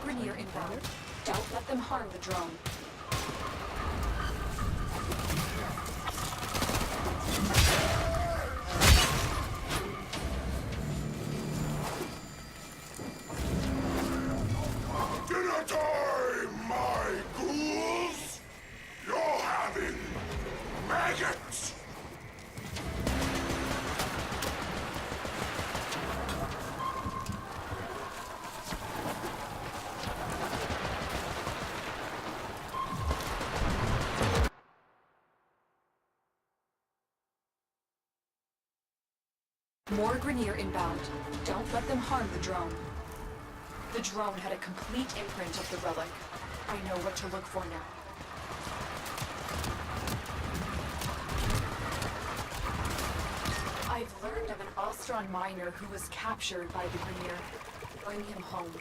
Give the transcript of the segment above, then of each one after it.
Grineer inbound. Don't let them harm the drone. Dinner time, my ghouls! You're having maggots! More Grineer inbound. Don't let them harm the drone. The drone had a complete imprint of the relic. I know what to look for now. I've learned of an Ostron miner who was captured by the Grineer. Bring him home.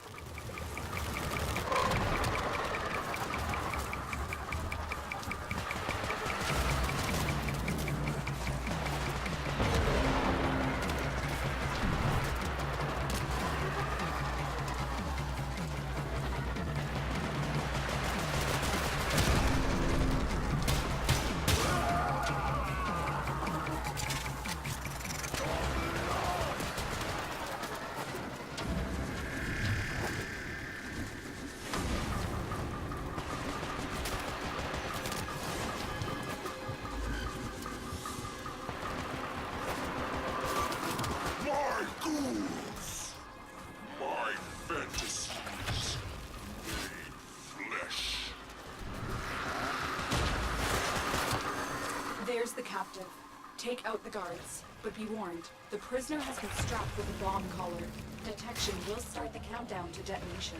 My ghouls! My fantasies made flesh. There's the captive. Take out the guards. But be warned, the prisoner has been strapped with a bomb collar. Detection will start the countdown to detonation.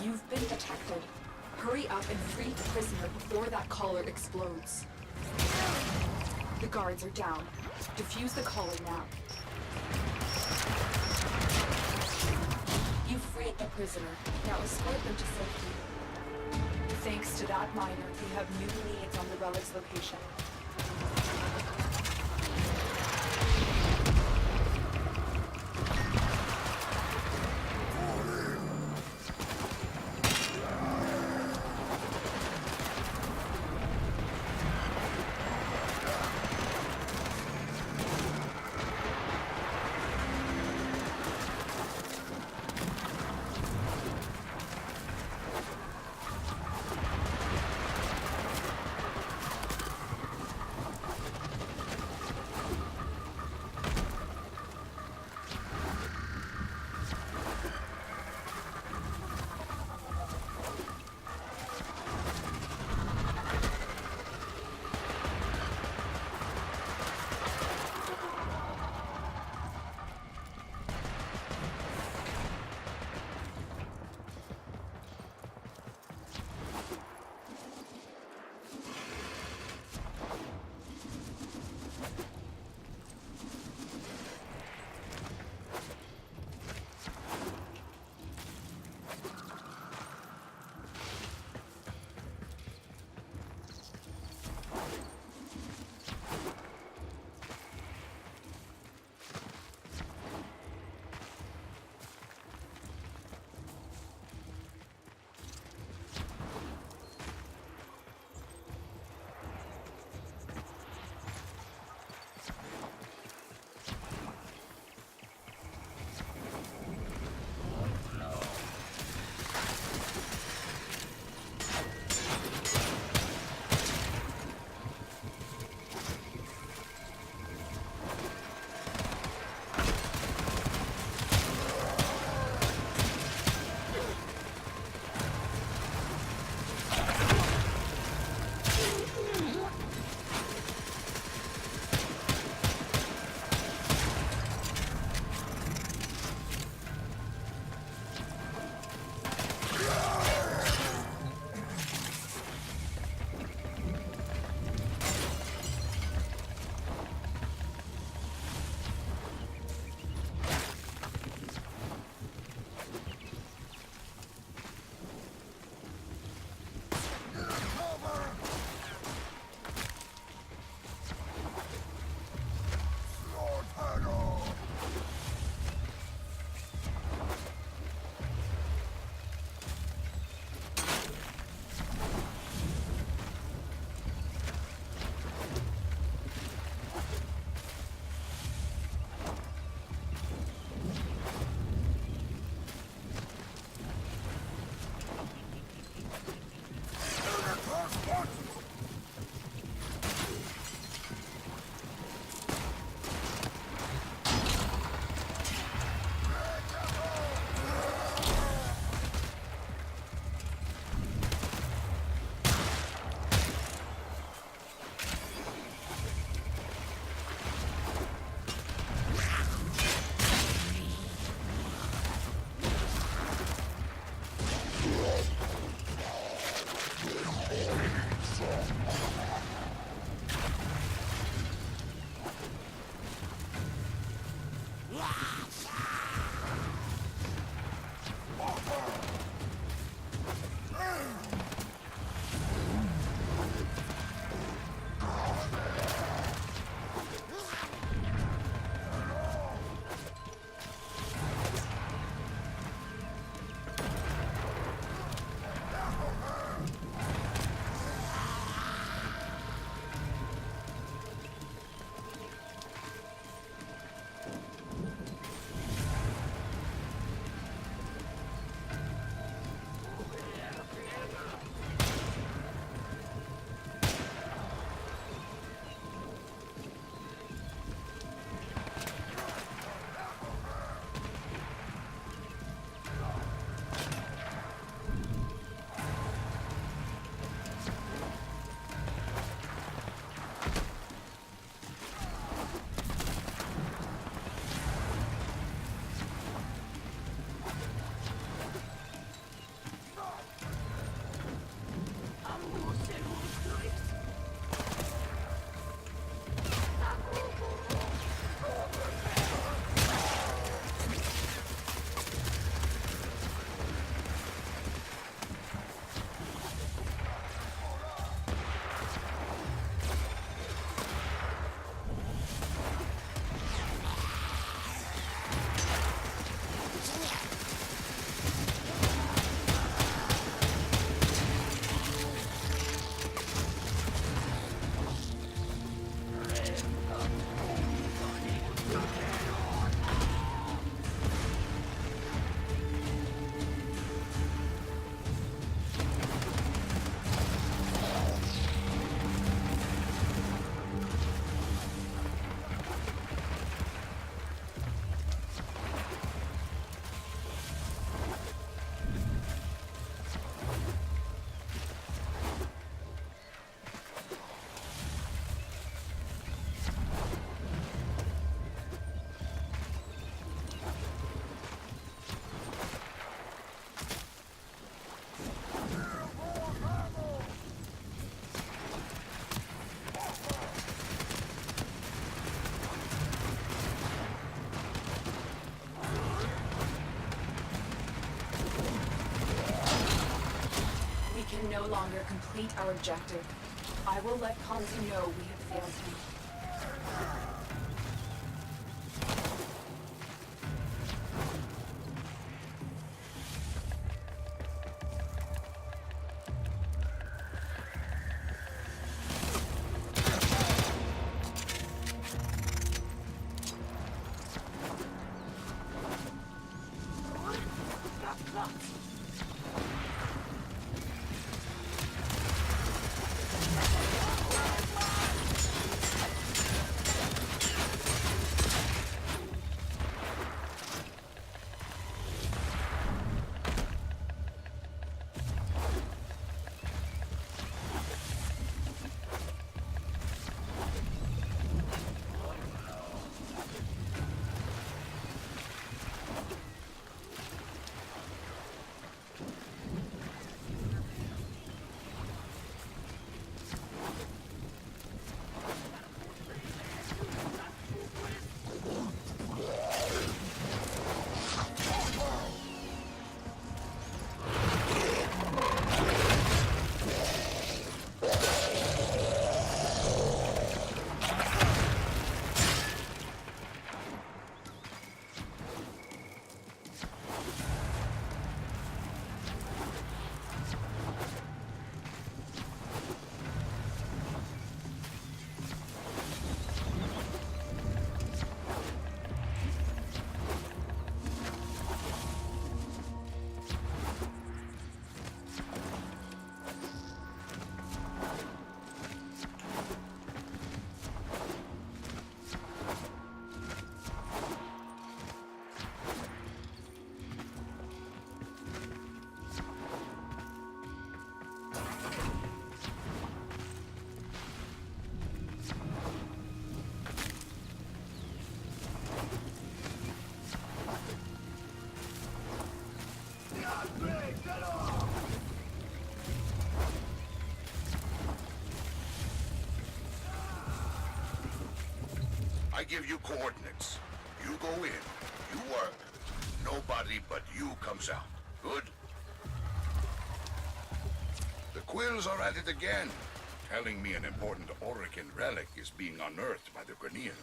You've been detected. Hurry up and free the prisoner before that collar explodes. The guards are down. Defuse the collar now. You freed the prisoner. Now escort them to safety. Thanks to that miner, we have new leads on the relic's location. can no longer complete our objective. I will let Kanzu know we have failed him. I give you coordinates. You go in, you work. Nobody but you comes out. Good? The Quills are at it again, telling me an important Orican relic is being unearthed by the Grineer.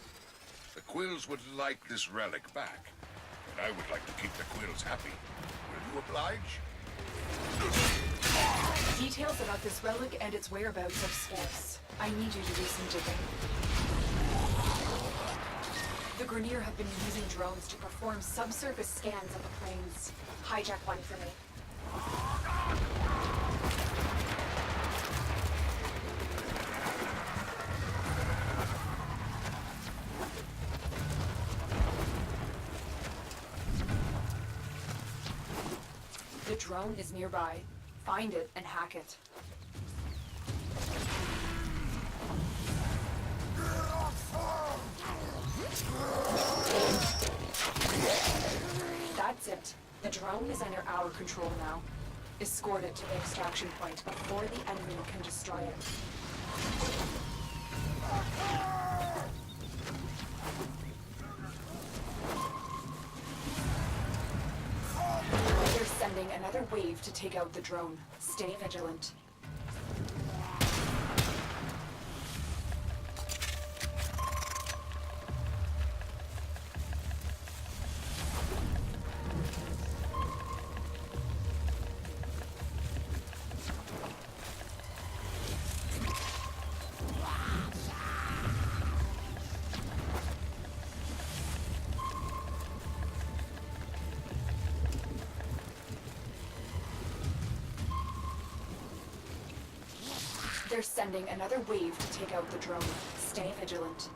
The Quills would like this relic back, and I would like to keep the Quills happy. Will you oblige? Details about this relic and its whereabouts are scarce. I need you to do some digging. The Grineer have been using drones to perform subsurface scans of the plains. Hijack one for me. The drone is nearby. Find it and hack it. That's it. The drone is under our control now. Escort it to the extraction point before the enemy can destroy it. They're sending another wave to take out the drone. Stay vigilant. They're sending another wave to take out the drone. Stay vigilant.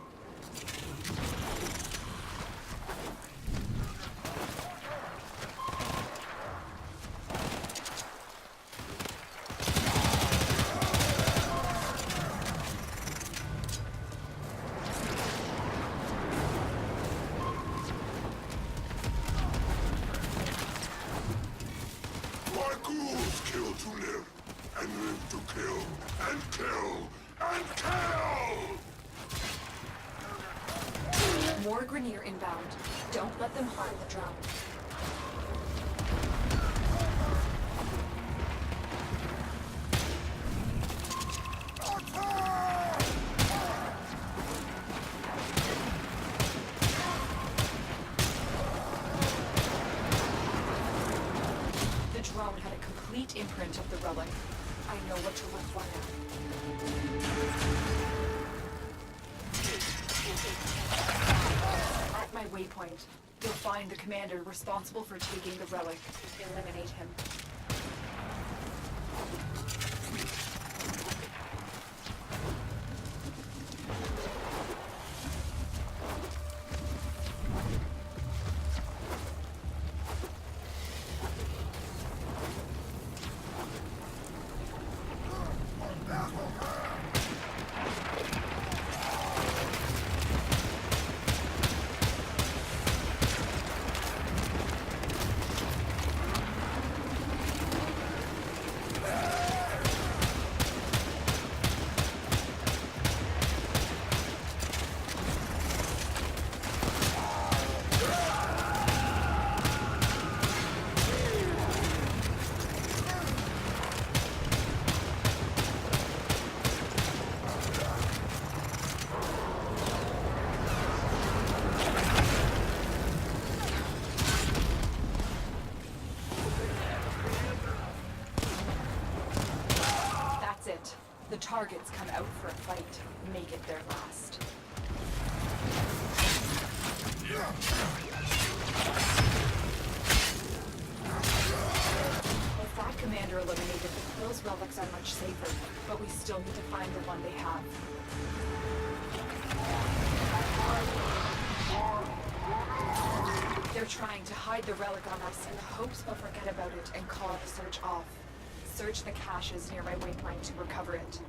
My ghouls kill to live, and live to kill, and kill, and kill! More Grineer inbound. Don't let them harm the drone. complete imprint of the relic. I know what to look for now. At my waypoint, you'll find the commander responsible for taking the relic. Eliminate him. The targets come out for a fight. Make it their last. With that commander eliminated, the Quill's relics are much safer, but we still need to find the one they have. They're trying to hide the relic on us in the hopes we'll forget about it and call the search off. Search the caches near my waypoint to recover it.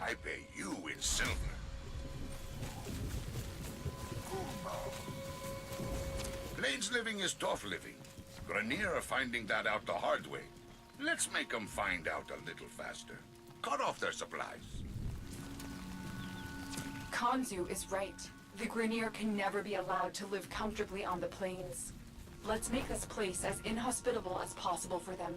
I pay you in silver. Blades living is tough living. Grenier are finding that out the hard way. Let's make them find out a little faster. Cut off their supplies. Kanzu is right. The Grenier can never be allowed to live comfortably on the plains. Let's make this place as inhospitable as possible for them.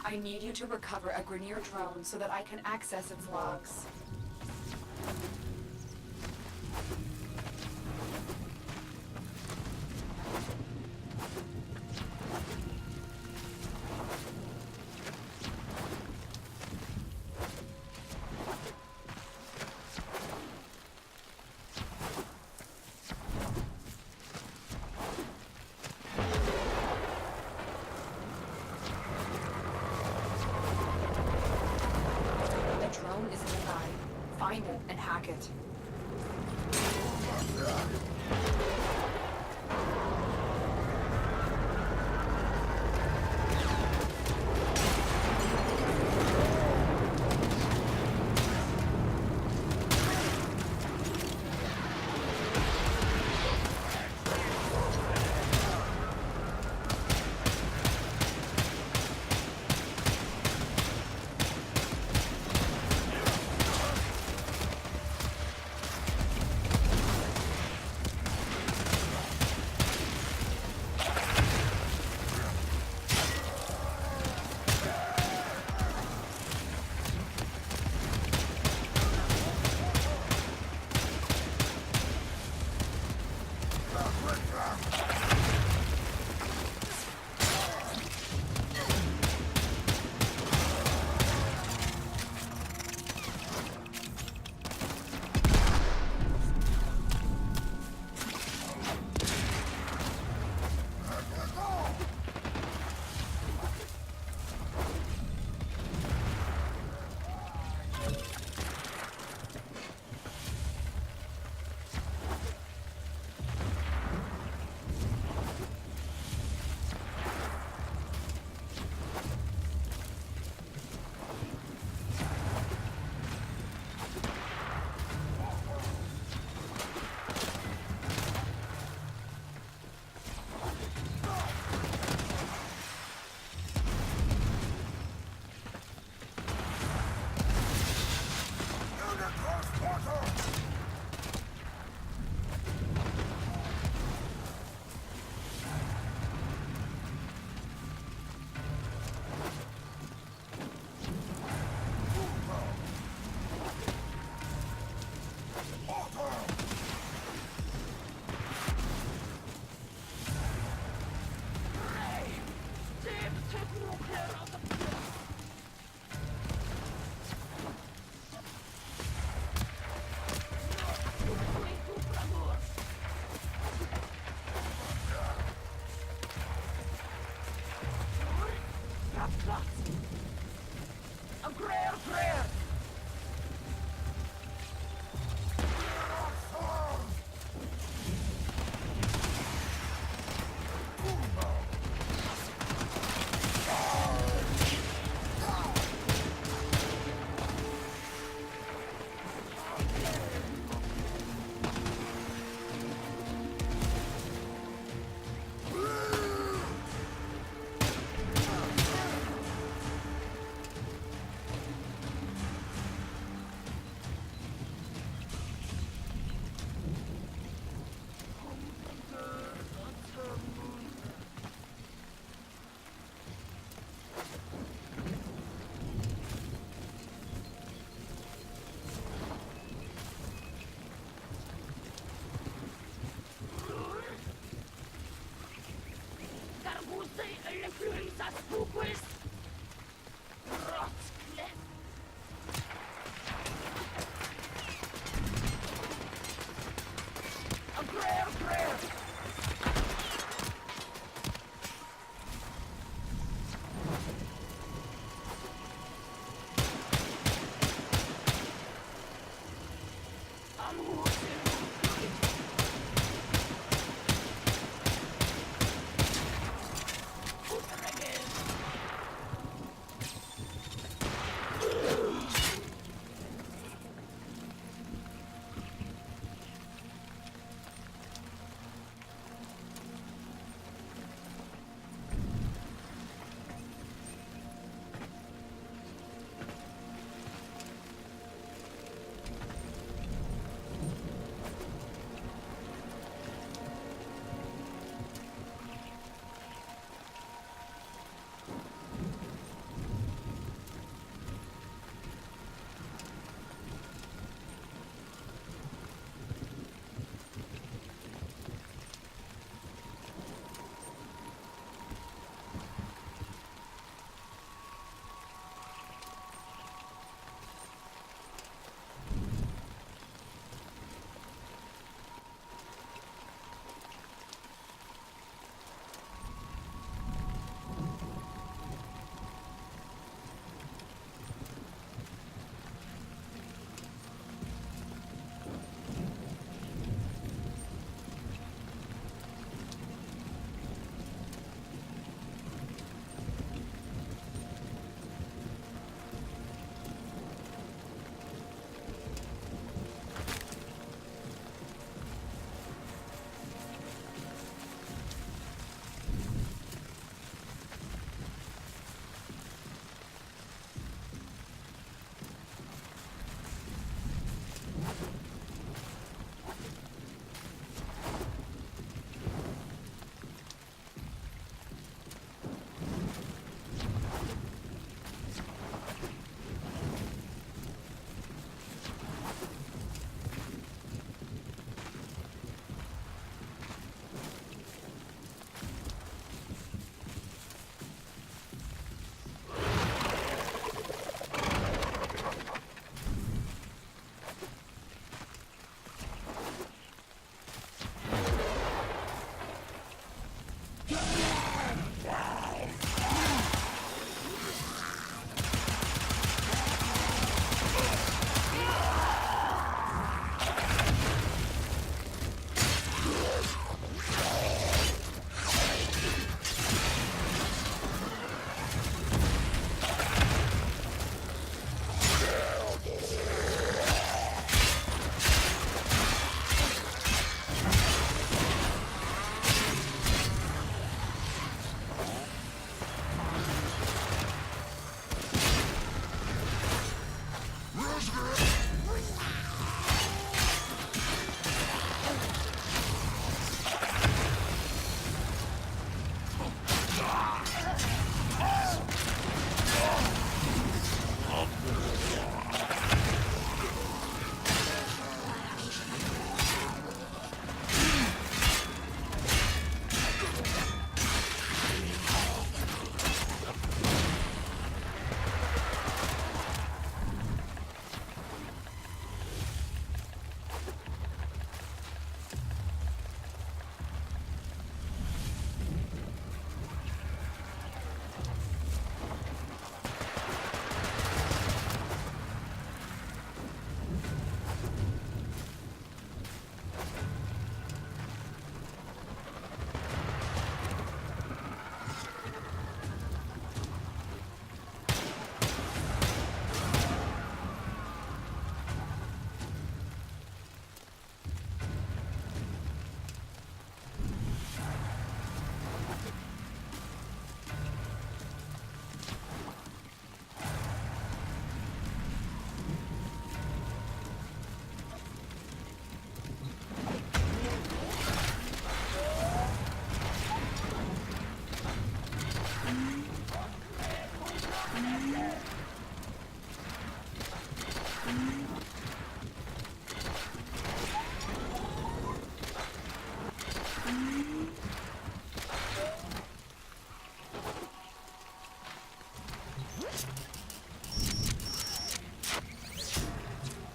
I need you to recover a Grenier drone so that I can access its logs. Find it and hack it.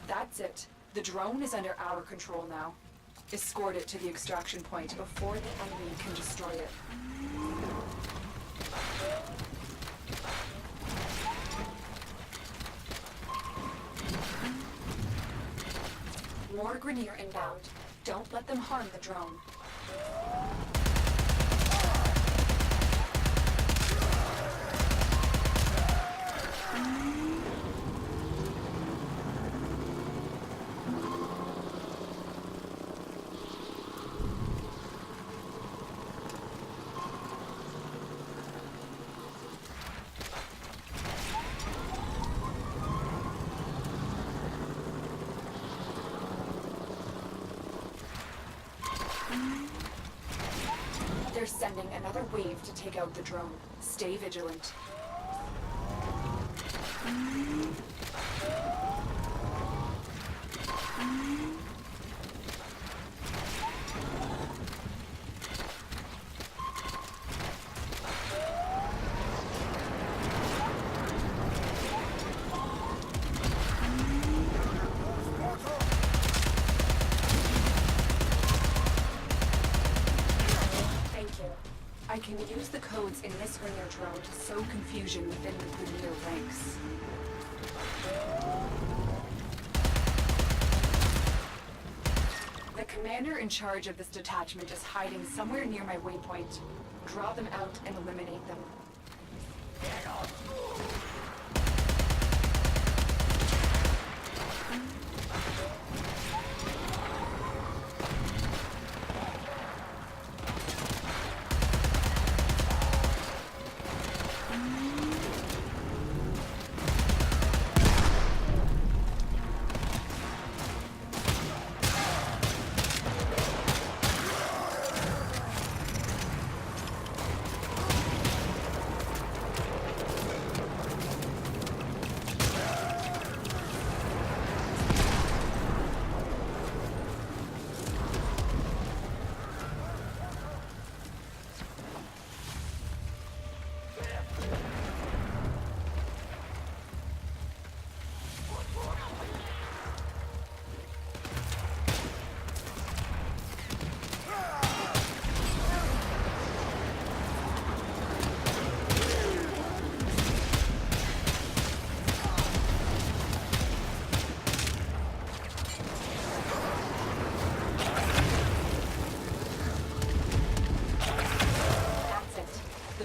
That's it. The drone is under our control now. Escort it to the extraction point before the enemy can destroy it. More Grenier inbound. Don't let them harm the drone. They're sending another wave to take out the drone. Stay vigilant. I can use the codes in this Grenier drone to sow confusion within the Grenier ranks. The commander in charge of this detachment is hiding somewhere near my waypoint. Draw them out and eliminate them.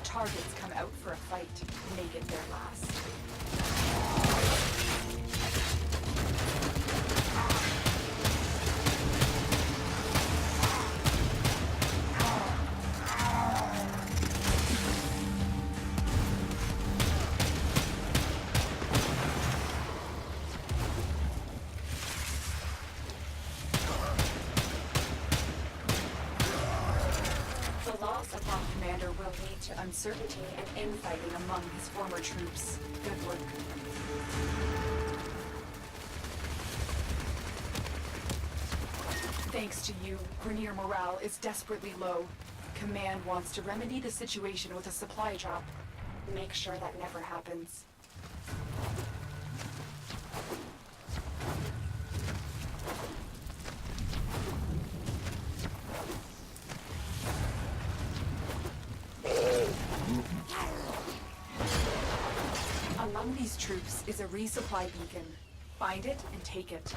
Targets come out for a fight. Make it their last. The loss of our commander will need to uncertainty and infighting among his former troops. Good work. Thanks to you, Grenier morale is desperately low. Command wants to remedy the situation with a supply drop. Make sure that never happens. Among these troops is a resupply beacon. Find it and take it.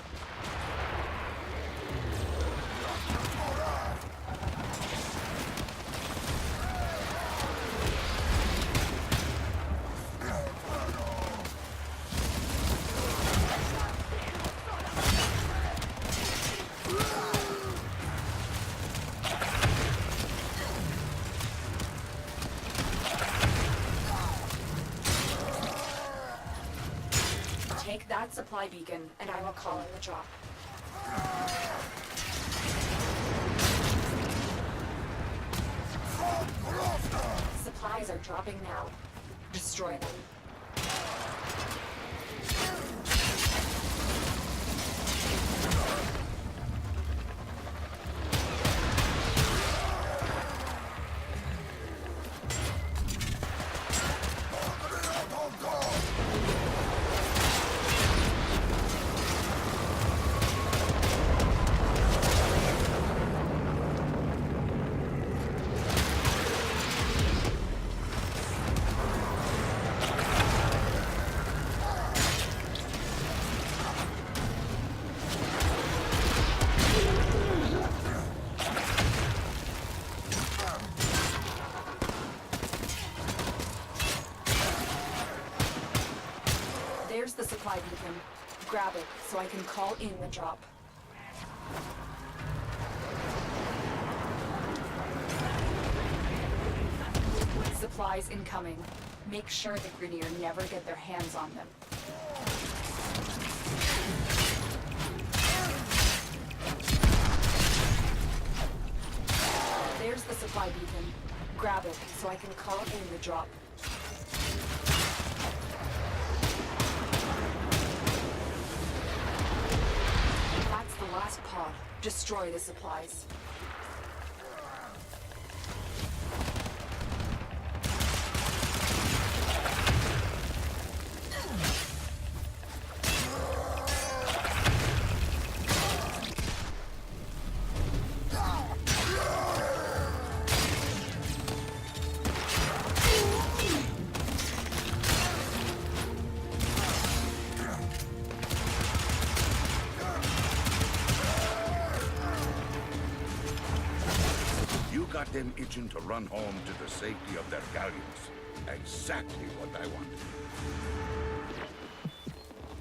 Take that supply beacon, and I will call in the drop. Supplies are dropping now. Destroy them. There's the supply beacon. Grab it so I can call in the drop. Supplies incoming. Make sure the Grenier never get their hands on them. There's the supply beacon. Grab it so I can call in the drop. That's the last pod. Destroy the supplies. Got them itching to run home to the safety of their galleons. Exactly what I wanted.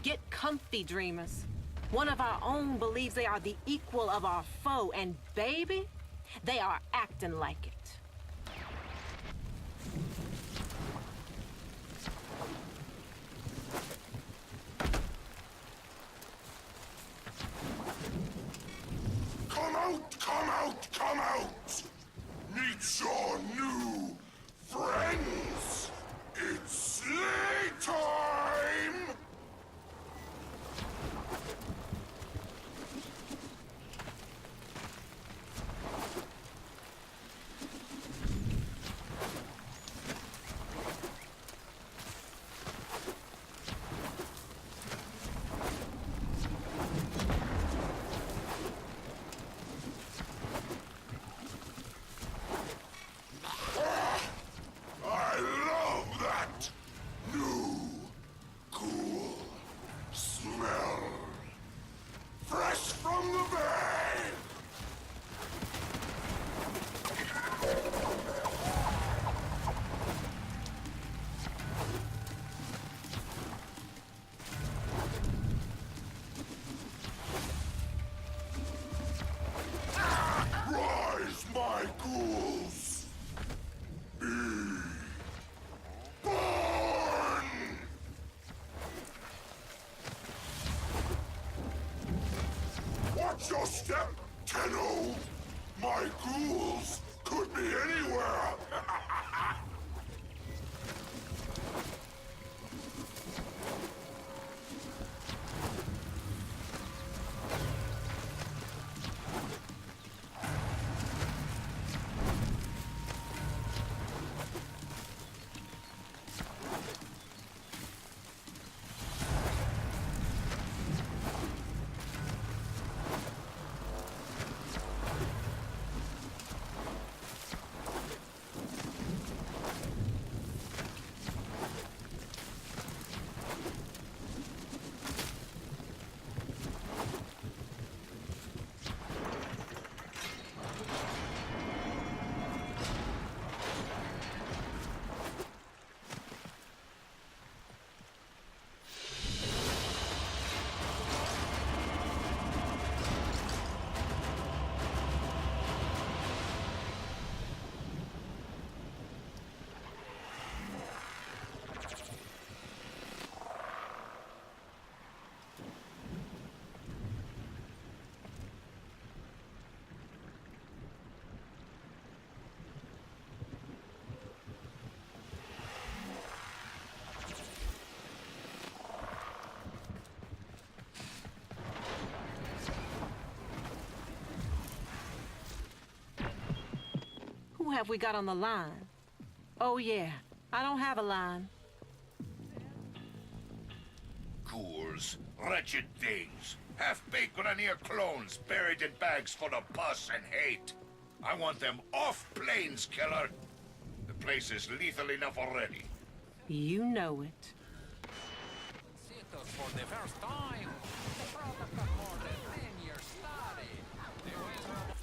Get comfy, dreamers. One of our own believes they are the equal of our foe, and baby, they are acting like it. Come out! Come out! Come out! Meet your new friends! It's sleigh time! Watch your step, Tenno! My ghouls could be anywhere! stuff we got on the line. Oh yeah, I don't have a line. Ghouls, wretched things, half-baked Grenier clones buried in bags full of pus and hate. I want them off planes, killer. The place is lethal enough already. You know it. See it for the first time. The product of more than 10 years study. The wizard.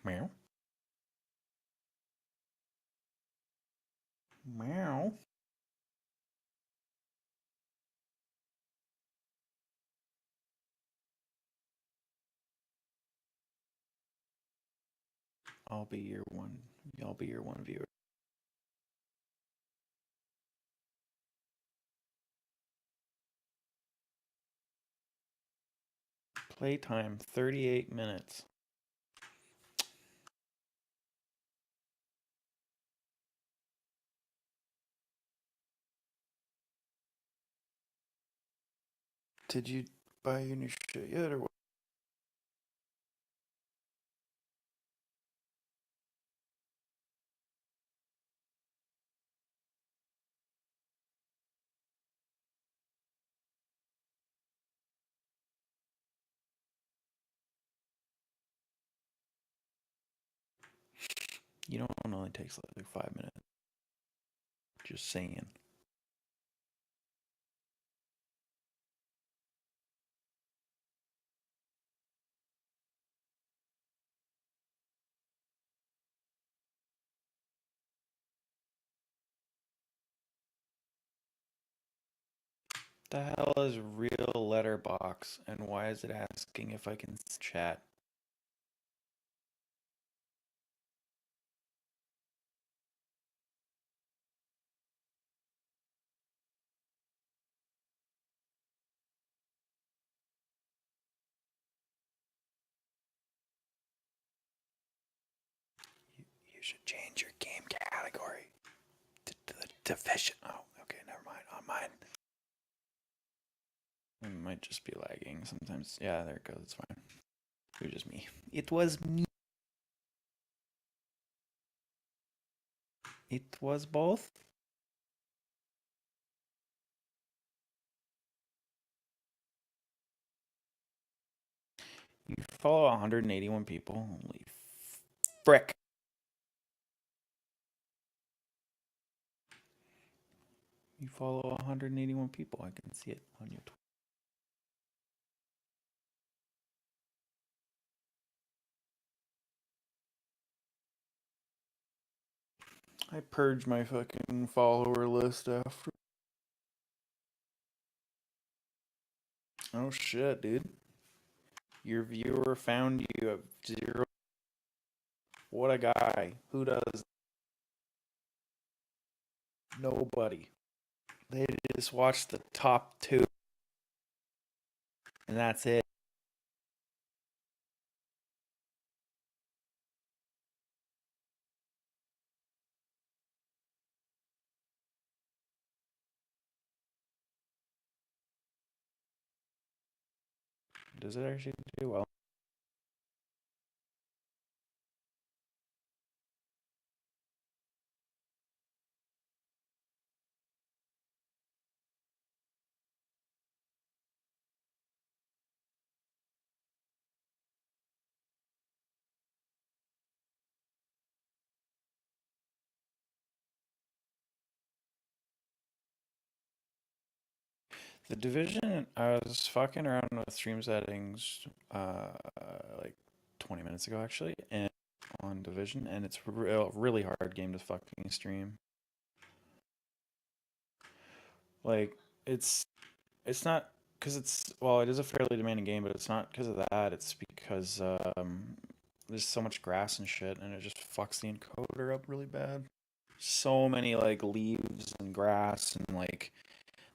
Meow. Meow. I'll be your one. I'll be your one viewer. Playtime 38 minutes. Did you buy your new shit yet or what? You know, it only takes like 5 minutes. Just saying. The hell is real letterbox and why is it asking if I can chat? You should change your game category to the division. Oh, okay, never mind. On mine. It might just be lagging sometimes. Yeah, there it goes. It's fine. It was just me. It was me. It was both. You follow 181 people. Holy frick. You follow 181 people. I can see it on your Twitter. I purged my fucking follower list after. Oh shit, dude. Your viewer found you at 0. What a guy. Who does? Nobody. They just watch the top 2. And that's it. Does it actually do well? The Division, I was fucking around with stream settings like 20 minutes ago actually, and on Division, and it's really hard game to fucking stream. Like it's not because it is a fairly demanding game, but it's not because of that. It's because there's so much grass and shit, and it just fucks the encoder up really bad. So many like leaves and grass and like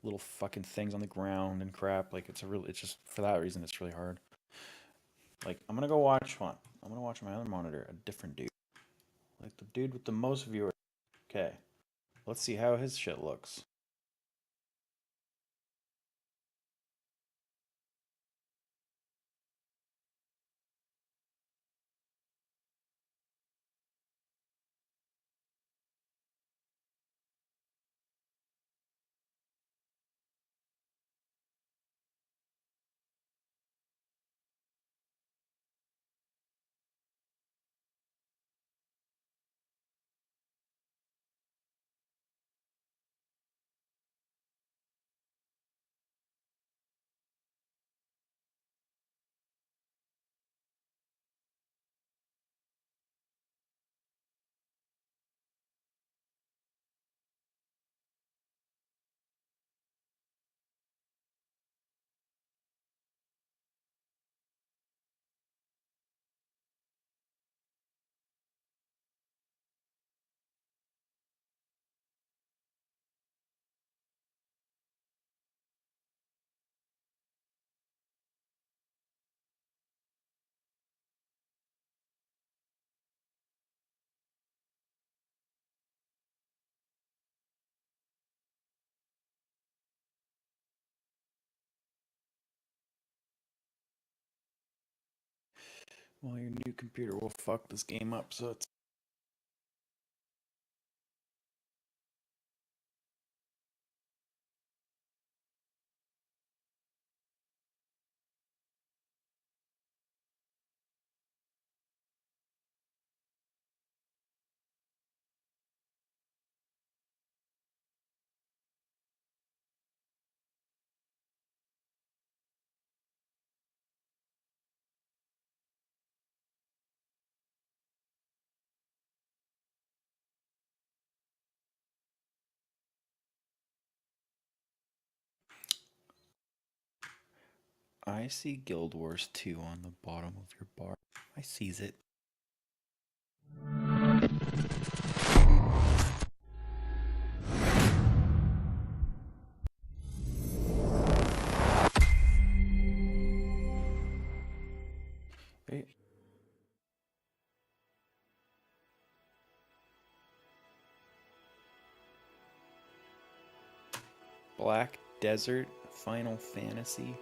little fucking things on the ground and crap. Like it's just for that reason it's really hard. Like I'm gonna go watch one. I'm gonna watch my other monitor, a different dude, like the dude with the most viewers. Okay, let's see how his shit looks. Well, your new computer will fuck this game up, so it's. I see Guild Wars 2 on the bottom of your bar. I sees it. Hey. Black Desert Final Fantasy.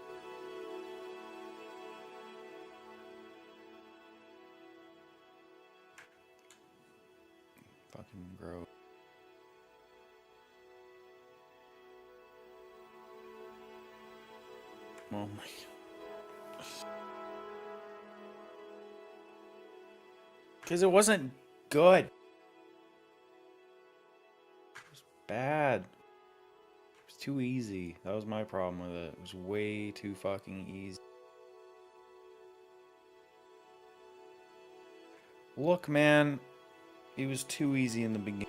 Fucking gross. Oh my. Because it wasn't good. It was bad. It was too easy. That was my problem with it. It was way too fucking easy. Look, man. It was too easy in the beginning.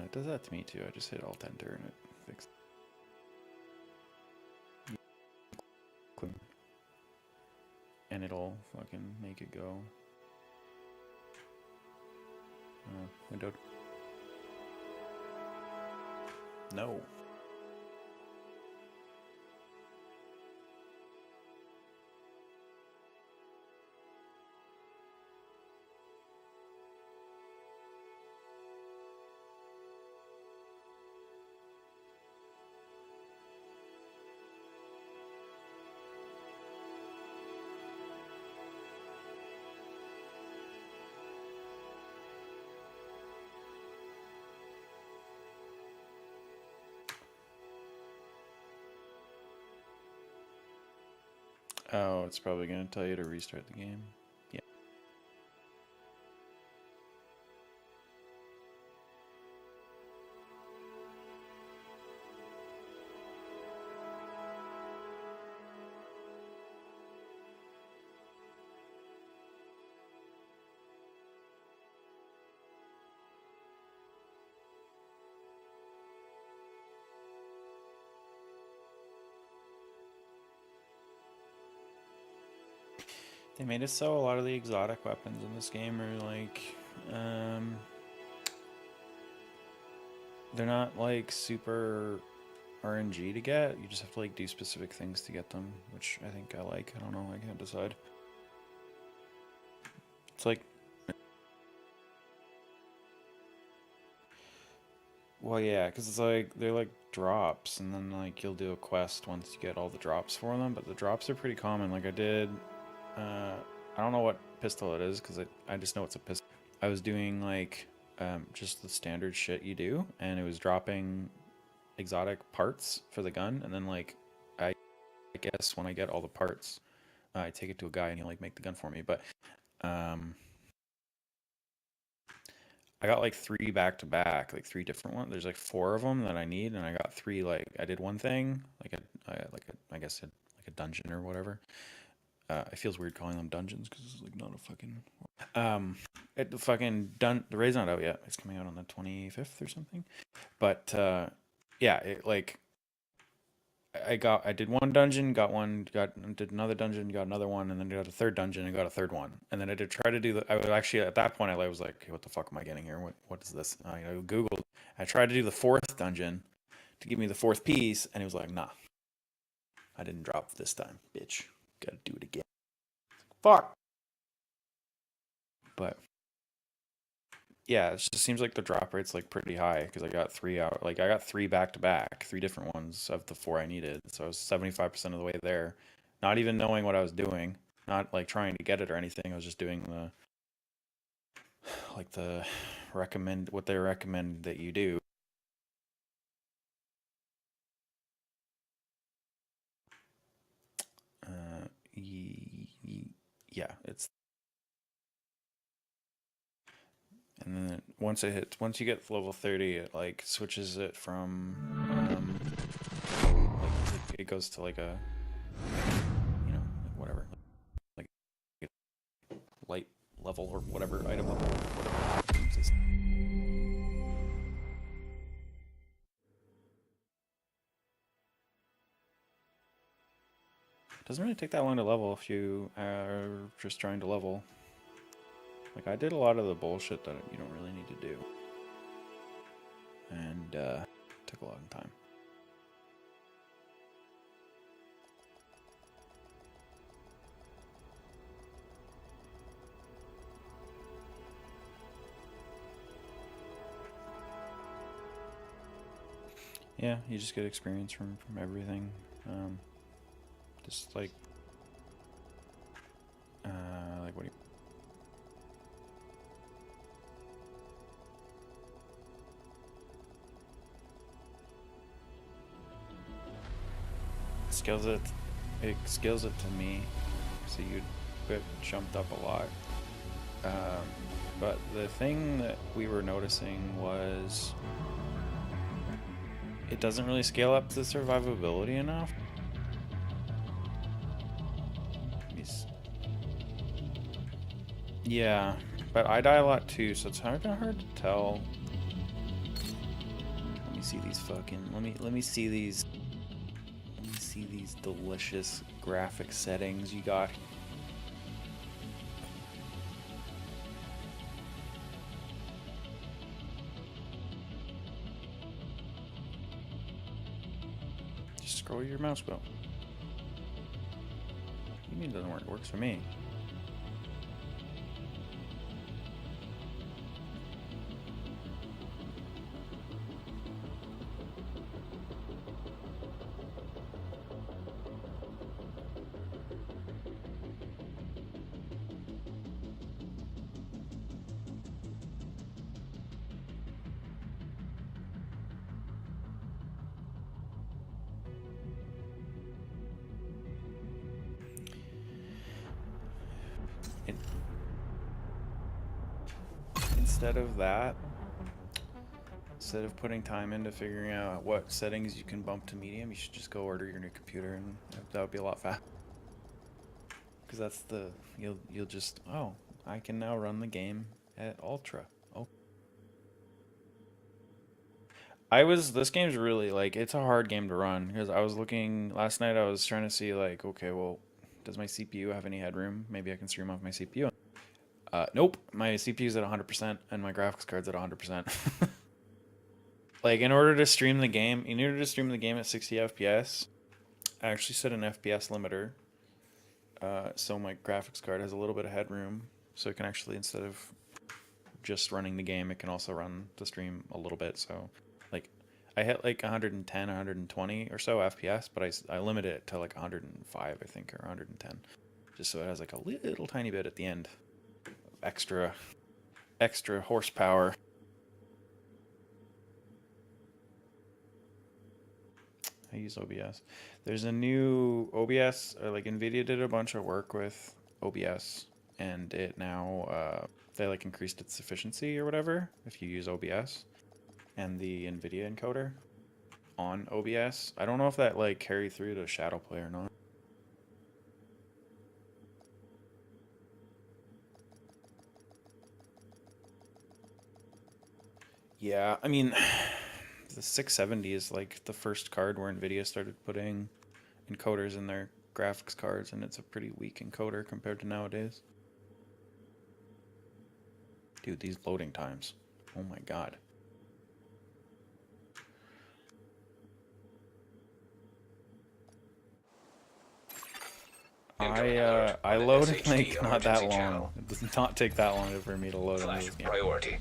It does that to me too. I just hit Alt Enter and it fixed it. And it'll fucking make it go. Windowed. No. Oh, it's probably gonna tell you to restart the game. Yeah. They made it so a lot of the exotic weapons in this game are like, they're not like super RNG to get. You just have to like do specific things to get them, which I think I like. I don't know. I can't decide. It's like, well, yeah, because it's like they're like drops, and then like you'll do a quest once you get all the drops for them. But the drops are pretty common. Like I did, I don't know what pistol it is because I just know it's a pistol. I was doing like just the standard shit you do, and it was dropping exotic parts for the gun, and then like I guess when I get all the parts, I take it to a guy and he'll like make the gun for me. But I got like 3 back to back, like 3 different ones. There's like 4 of them that I need, and I got 3. Like I did one thing, I guess like a dungeon or whatever. It feels weird calling them dungeons because it's like not a fucking. It fucking done. The raid's not out yet. It's coming out on the 25th or something. But yeah, it like I did one dungeon, did another dungeon, got another one, and then got a third dungeon and got a third one. And then I did try to do I was actually at that point I was like, hey, what the fuck am I getting here? What is this? I Googled. I tried to do the 4th dungeon to give me the 4th piece, and he was like, nah, I didn't drop this time, bitch. Gotta do it again. Fuck. But Yeah, it just seems like the drop rate's like pretty high because I got I got three back to back, three different ones of the four I needed. So I was 75% of the way there, not even knowing what I was doing, not like trying to get it or anything. I was just doing the like the recommend what they recommend that you do. Uh, yeah, it's and then once you get to level 30, it like switches it from like it goes to like a you know whatever like light level or whatever item level whatever. Doesn't really take that long to level if you are just trying to level. Like I did a lot of the bullshit that you don't really need to do, and took a lot of time. Yeah, you just get experience from everything. Just like what do you? It skills it to me, so you'd get jumped up a lot. But the thing that we were noticing was it doesn't really scale up to survivability enough. Yeah, but I die a lot too, so it's hard to tell. Let me see these fucking. Let me see these. Let me see these delicious graphic settings you got. Just scroll your mouse wheel. You mean it doesn't work? It works for me. Instead of putting time into figuring out what settings you can bump to medium, you should just go order your new computer, and that would be a lot faster. Because that's the you'll just I can now run the game at ultra. Oh, this game's really like it's a hard game to run because I was looking last night. I was trying to see like okay, well, does my CPU have any headroom? Maybe I can stream off my CPU. Nope, my CPU's at 100% and my graphics card's at 100%. Like in order to stream the game at 60 FPS, I actually set an FPS limiter. So my graphics card has a little bit of headroom, so it can actually, instead of just running the game, it can also run the stream a little bit. So like I hit like 110, 120 or so FPS, but I limit it to like 105, I think, or 110, just so it has like a little tiny bit at the end. Extra horsepower. I use OBS. There's a new OBS, or like NVIDIA did a bunch of work with OBS, and it now they like increased its efficiency or whatever if you use OBS and the NVIDIA encoder on OBS. I don't know if that like carried through to Shadowplay or not. Yeah, I mean, the 670 is like the first card where NVIDIA started putting encoders in their graphics cards, and it's a pretty weak encoder compared to nowadays. Dude, these loading times. Oh my god. I load in like not that long. It does not take that long for me to load into this game. Priority.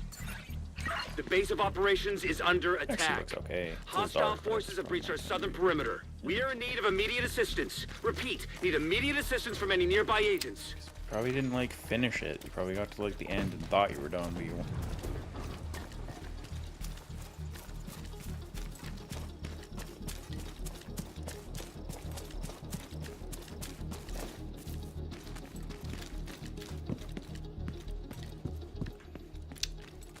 The base of operations is under Actually attack. looks okay. It's a little Hostile dark, but forces it's have breached fine. our southern perimeter. We are in need of immediate assistance. Repeat, need immediate assistance from any nearby agents. Probably didn't like finish it. You probably got to like the end and thought you were done, but you weren't.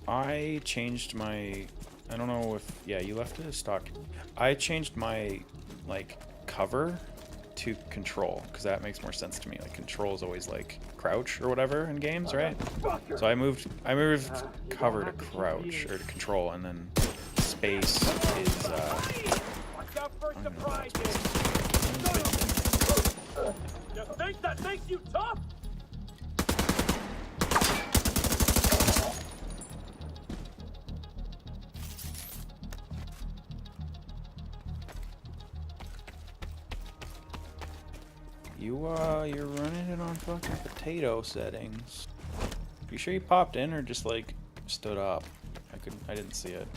I changed my, I don't know if, yeah, you left it as stock. I changed my, like, cover to control, because that makes more sense to me. Like, control is always, like, crouch or whatever in games, right? So I moved cover to crouch, or to control, and then space is, I don't even know what that's. You think that makes you tough? You're running it on fucking potato settings. You sure you popped in or just like stood up? I didn't see it.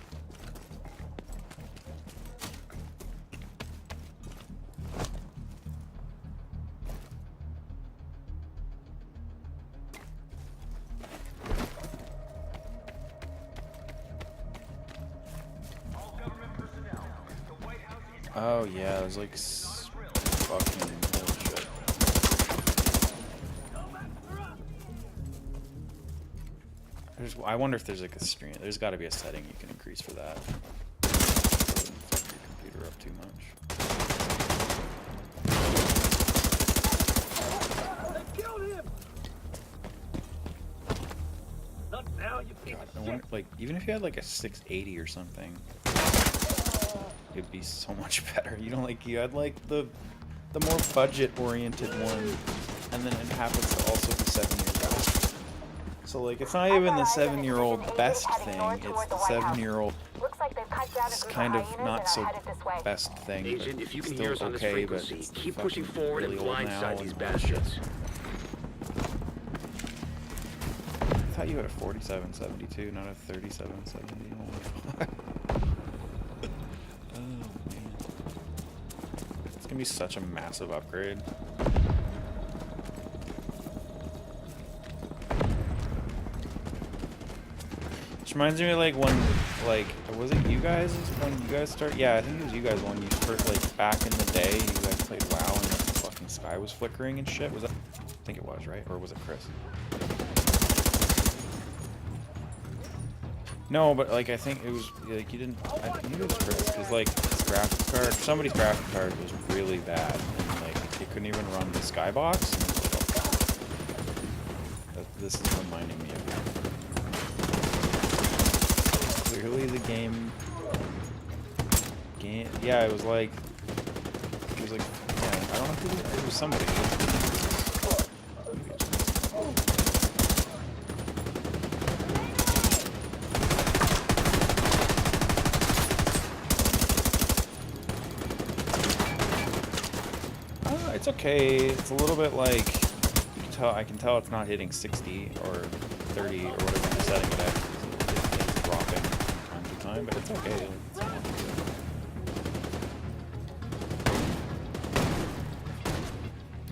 Oh yeah, there's like fucking bullshit. I wonder if there's like a stream. There's got to be a setting you can increase for that. Fuck your computer up too much. They killed him! Not now, you piece God, of I shit. wonder, like, even if you had like a 680 or something, it'd be so much better. You know, like you had like the more budget-oriented one, and then it happens to also be 7 years old. So like, it's not even the 7-year-old best thing; it's the 7-year-old. Looks like they've cut down a It's group kind of hyenas and not are so headed this way. best thing, but Agent, if you can still hear us on this okay. But frequency, it's keep fucking pushing forward and really old now blindside and these bullshit. bastards. I thought you had a 4772, not a 3770. Oh my fuck. Oh man. It's gonna be such a massive upgrade. Which reminds me of like when, like, was it you guys when you guys started? Yeah, I think it was you guys when you first, like, back in the day, you guys played WoW and like, the fucking sky was flickering and shit. Was that? I think it was, right? Or was it Chris? No, but like I think it was like you didn't. I think it was Chris because like his graphics card, somebody's graphics card was really bad, and like it couldn't even run the skybox. This is reminding me of that. Clearly, the game. Yeah, it was like. Yeah, I don't know who it was. Somebody. It's okay. It's a little bit like I can tell it's not hitting 60 or 30 or whatever you're setting it at. It's dropping from time to time, but it's okay. It's not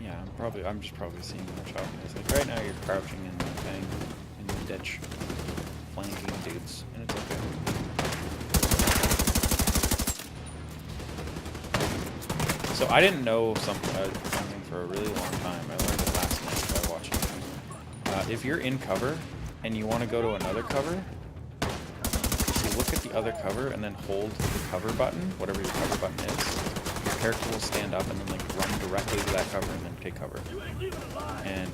yeah, I'm just probably seeing more choppiness. Like right now, you're crouching in the thing in the ditch, flanking dudes, and it's okay. So I didn't know something for a really long time. I learned it last night by watching it. If you're in cover and you want to go to another cover, if you look at the other cover and then hold the cover button, whatever your cover button is, your character will stand up and then like run directly to that cover and then take cover. And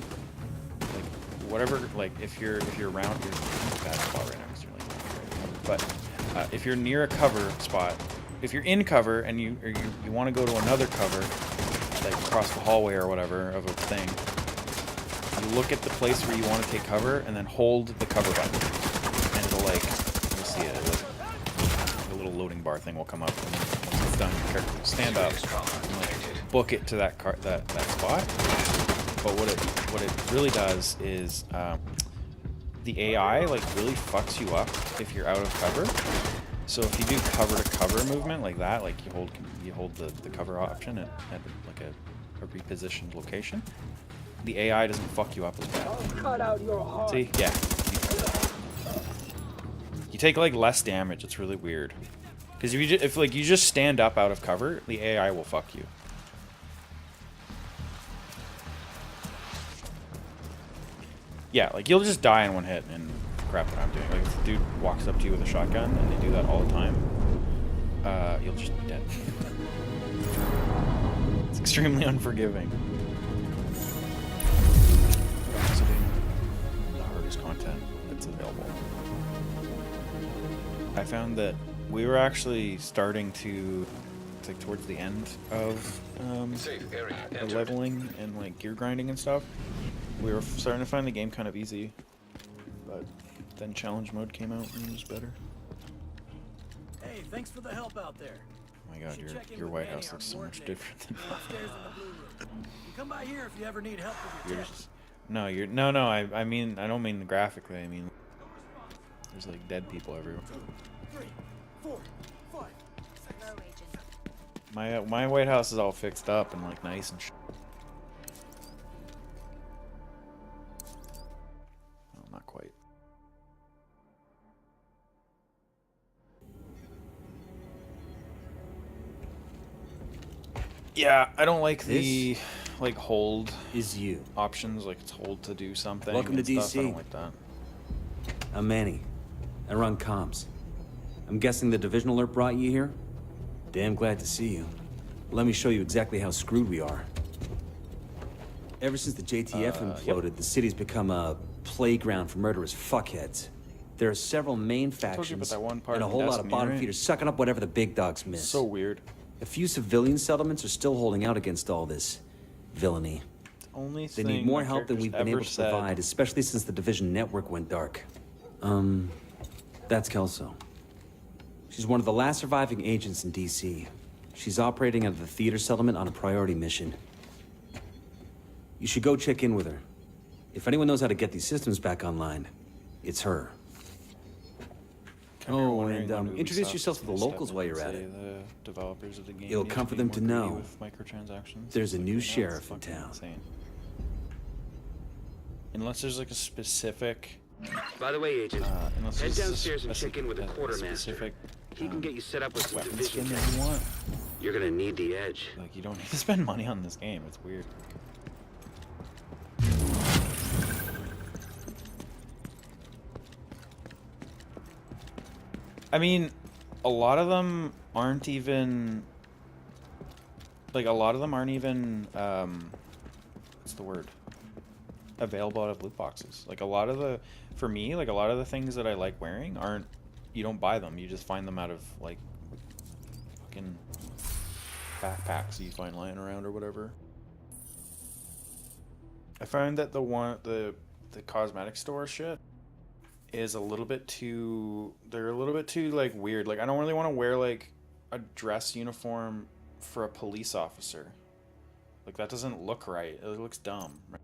like whatever, like if you're around, you're in a bad spot right now because you're like, but if you're near a cover spot. If you're in cover and you want to go to another cover, like across the hallway or whatever of a thing, you look at the place where you want to take cover and then hold the cover button, and it'll like you'll see it. The little loading bar thing will come up, and then once it's done, your character will stand up and like book it to that that spot. But what it really does is the AI like really fucks you up if you're out of cover. So if you do cover to cover movement like that, like you hold the cover option at like a repositioned location, the AI doesn't fuck you up as bad. Cut out your heart. See? Yeah. You take like less damage. It's really weird. Because if you just stand up out of cover, the AI will fuck you. Yeah, like you'll just die in one hit and crap that I'm doing. Like if the dude walks up to you with a shotgun and they do that all the time, you'll just be dead. It's extremely unforgiving. Exiting the hardest content that's available. I found that we were actually starting to, like towards the end of the leveling and like gear grinding and stuff, we were starting to find the game kind of easy, but then challenge mode came out and it was better. Hey, thanks for the help out there. Oh my god, your White House looks so much different than Upstairs in the blue room. You come by here if you ever need help with your yours. test. No, I mean, I don't mean graphically, I mean, there's like dead people everywhere. 3, 4, 5. My White House is all fixed up and like nice and shit. No, not quite. Yeah, I don't like the like hold Is you. options, like it's hold to do something. Welcome to and stuff. DC. I don't like that. I'm Manny. I run comms. I'm guessing the division alert brought you here? Damn glad to see you. Let me show you exactly how screwed we are. Ever since the JTF imploded, the city's become a playground for murderous fuckheads. There are several main told you about factions that one part and a in whole lot of Destiny, bottom right? feeders sucking up whatever the big dogs miss. So weird. A few civilian settlements are still holding out against all this villainy. Only They thing need more my help than character's we've been ever able to said. provide, especially since the division network went dark. That's Kelso. She's one of the last surviving agents in DC. She's operating out of the theater settlement on a priority mission. You should go check in with her. If anyone knows how to get these systems back online, it's her. Come here Oh, wondering and when introduce Ubisoft yourself is to the gonna step locals in while and you're at say it. the developers of the game It'll need comfort be them more to greedy know with microtransactions. there's a Like, new right now, it's sheriff in fucking town. insane. Unless there's like a specific, By the way, Agent, unless head there's a downstairs and check in with the a quartermaster. specific He can get you set up with some weapon division skin tech. that you want. You're gonna need the edge. Like you don't need to spend money on this game. It's weird. I mean, a lot of them aren't even like what's the word? Available out of loot boxes. Like a lot of the things that I like wearing aren't, you don't buy them, you just find them out of like fucking backpacks you find lying around or whatever. I find that the cosmetic store shit is a little bit too, they're a little bit too like weird. Like I don't really want to wear like a dress uniform for a police officer. Like that doesn't look right. It looks dumb. Right?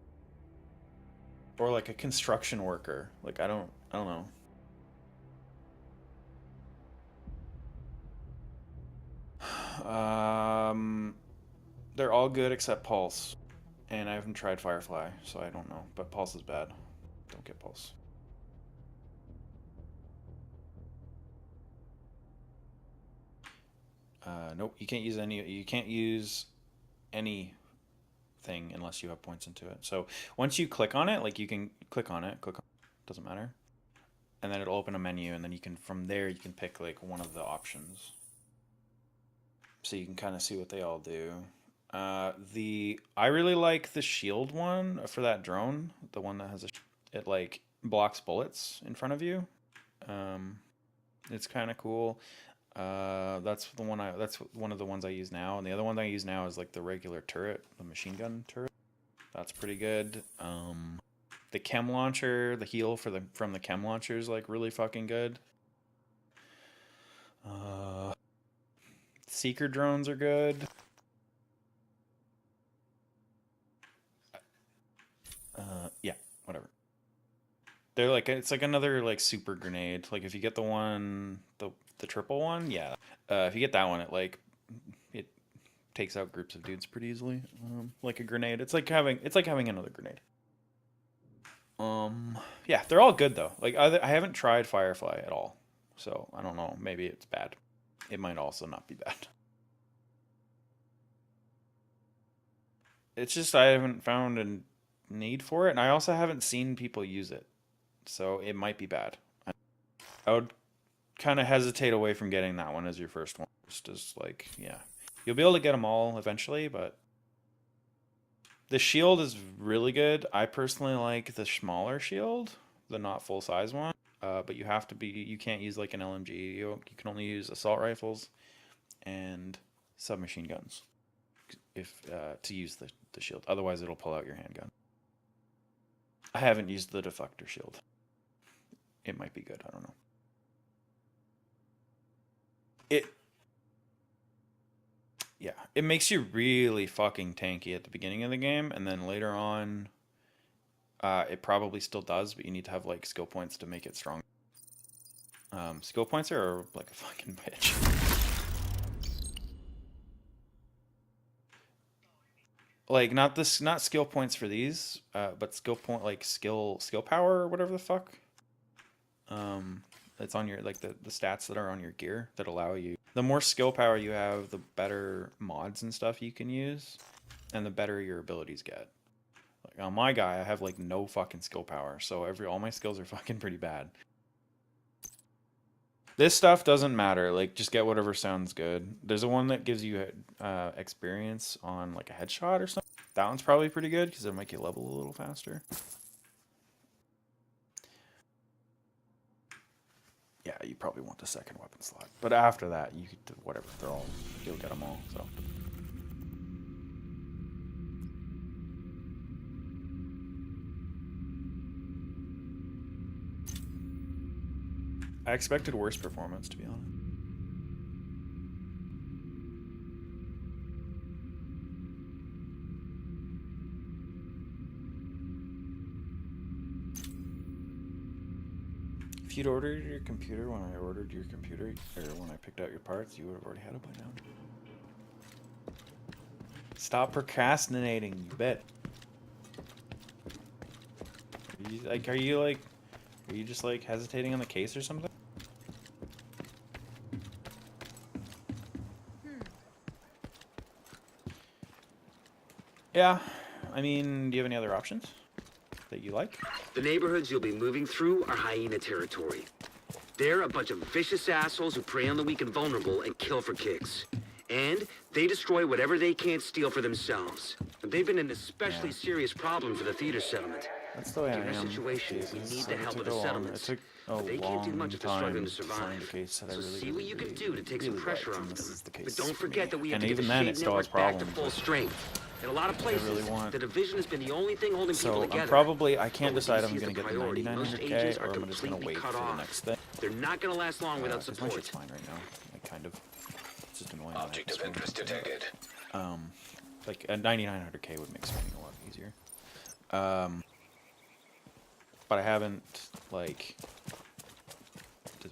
Or like a construction worker. Like I don't know. They're all good except Pulse. And I haven't tried Firefly, so I don't know. But Pulse is bad. Don't get Pulse. Nope, you can't use anything unless you have points into it. So once you click on it, like you can click on it, doesn't matter. And then it'll open a menu, and then you can, from there, you can pick like one of the options. So you can kind of see what they all do. I really like the shield one for that drone, the one that has it like blocks bullets in front of you. It's kind of cool. That's one of the ones I use now, and the other one that I use now is like the regular turret, the machine gun turret. That's pretty good. The chem launcher, the heal from the chem launcher is like really fucking good. Seeker drones are good. Yeah, whatever. They're like, it's like another like super grenade. Like if you get the one, the triple one, yeah. If you get that one, it takes out groups of dudes pretty easily. Like a grenade. It's like having another grenade. Yeah, they're all good though. Like I haven't tried Firefly at all, so I don't know. Maybe it's bad. It might also not be bad. It's just I haven't found a need for it, and I also haven't seen people use it, so it might be bad. I would kind of hesitate away from getting that one as your first one. Just as like, yeah, you'll be able to get them all eventually, but the shield is really good. I personally like the smaller shield, the not full size one. But you can't use like an LMG. You can only use assault rifles and submachine guns if to use the shield. Otherwise, it'll pull out your handgun. I haven't used the deflector shield. It might be good. I don't know. Yeah, it makes you really fucking tanky at the beginning of the game, and then later on, it probably still does, but you need to have like skill points to make it strong. Skill points are like a fucking bitch. Like not skill points for these, but skill power or whatever the fuck. It's on your like the stats that are on your gear that allow you. The more skill power you have, the better mods and stuff you can use, and the better your abilities get. Like on my guy, I have like no fucking skill power, so all my skills are fucking pretty bad. This stuff doesn't matter. Like just get whatever sounds good. There's a one that gives you experience on like a headshot or something. That one's probably pretty good because it'll make you level a little faster. Yeah, you probably want the second weapon slot. But after that, you could do whatever. You'll get them all, so. I expected worse performance, to be honest. If you'd ordered your computer when I ordered your computer, or when I picked out your parts, you would have already had it by now. Stop procrastinating, you bet. Are you just like hesitating on the case or something? Yeah, I mean, do you have any other options that you like? The neighborhoods you'll be moving through are hyena territory. They're a bunch of vicious assholes who prey on the weak and vulnerable and kill for kicks. And they destroy whatever they can't steal for themselves. They've been an especially serious problem for the theater settlement. That's the way I am. In your situation, you need the help of the settlements. It took a They can't do much if they're struggling to find survive. a case that I So really, see what you can do to take some pressure off them. the case But don't for forget me. that we have And to get the even then, Shade it still has Network back to problems. full strength. In a lot of places, want- the division has been the only thing holding people So together. I can't But with decide I'm DC as going to the get the priority, most 9900K agents or are I'm just going to completely wait cut for the off. next thing. They're not going to last long without Because my support. shit's fine right now. Like kind of. It's just annoying. Object of interest detected. Like a 9900K would make swinging a lot easier. But I haven't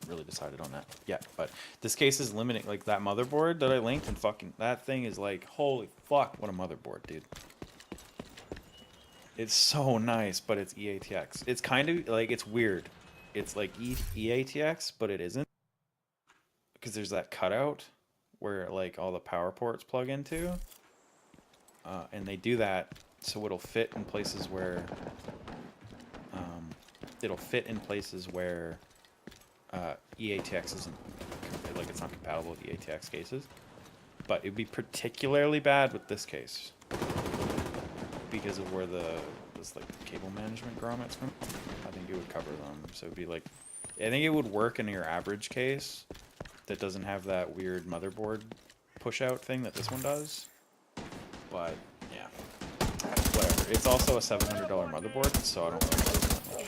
really decided on that yet. But this case is limiting. Like that motherboard that I linked, and fucking that thing is like, holy fuck, what a motherboard, dude. It's so nice, but it's EATX. It's kind of like, it's weird. It's like EATX, but it isn't. Because there's that cutout where like all the power ports plug into. And they do that so it'll fit in places where EATX isn't, like it's not compatible with EATX cases. But it'd be particularly bad with this case because of where this like cable management grommets from. I think it would cover them. So it'd be like, I think it would work in your average case that doesn't have that weird motherboard push out thing that this one does. But yeah, whatever. It's also a $700 motherboard, so I don't really use it that much.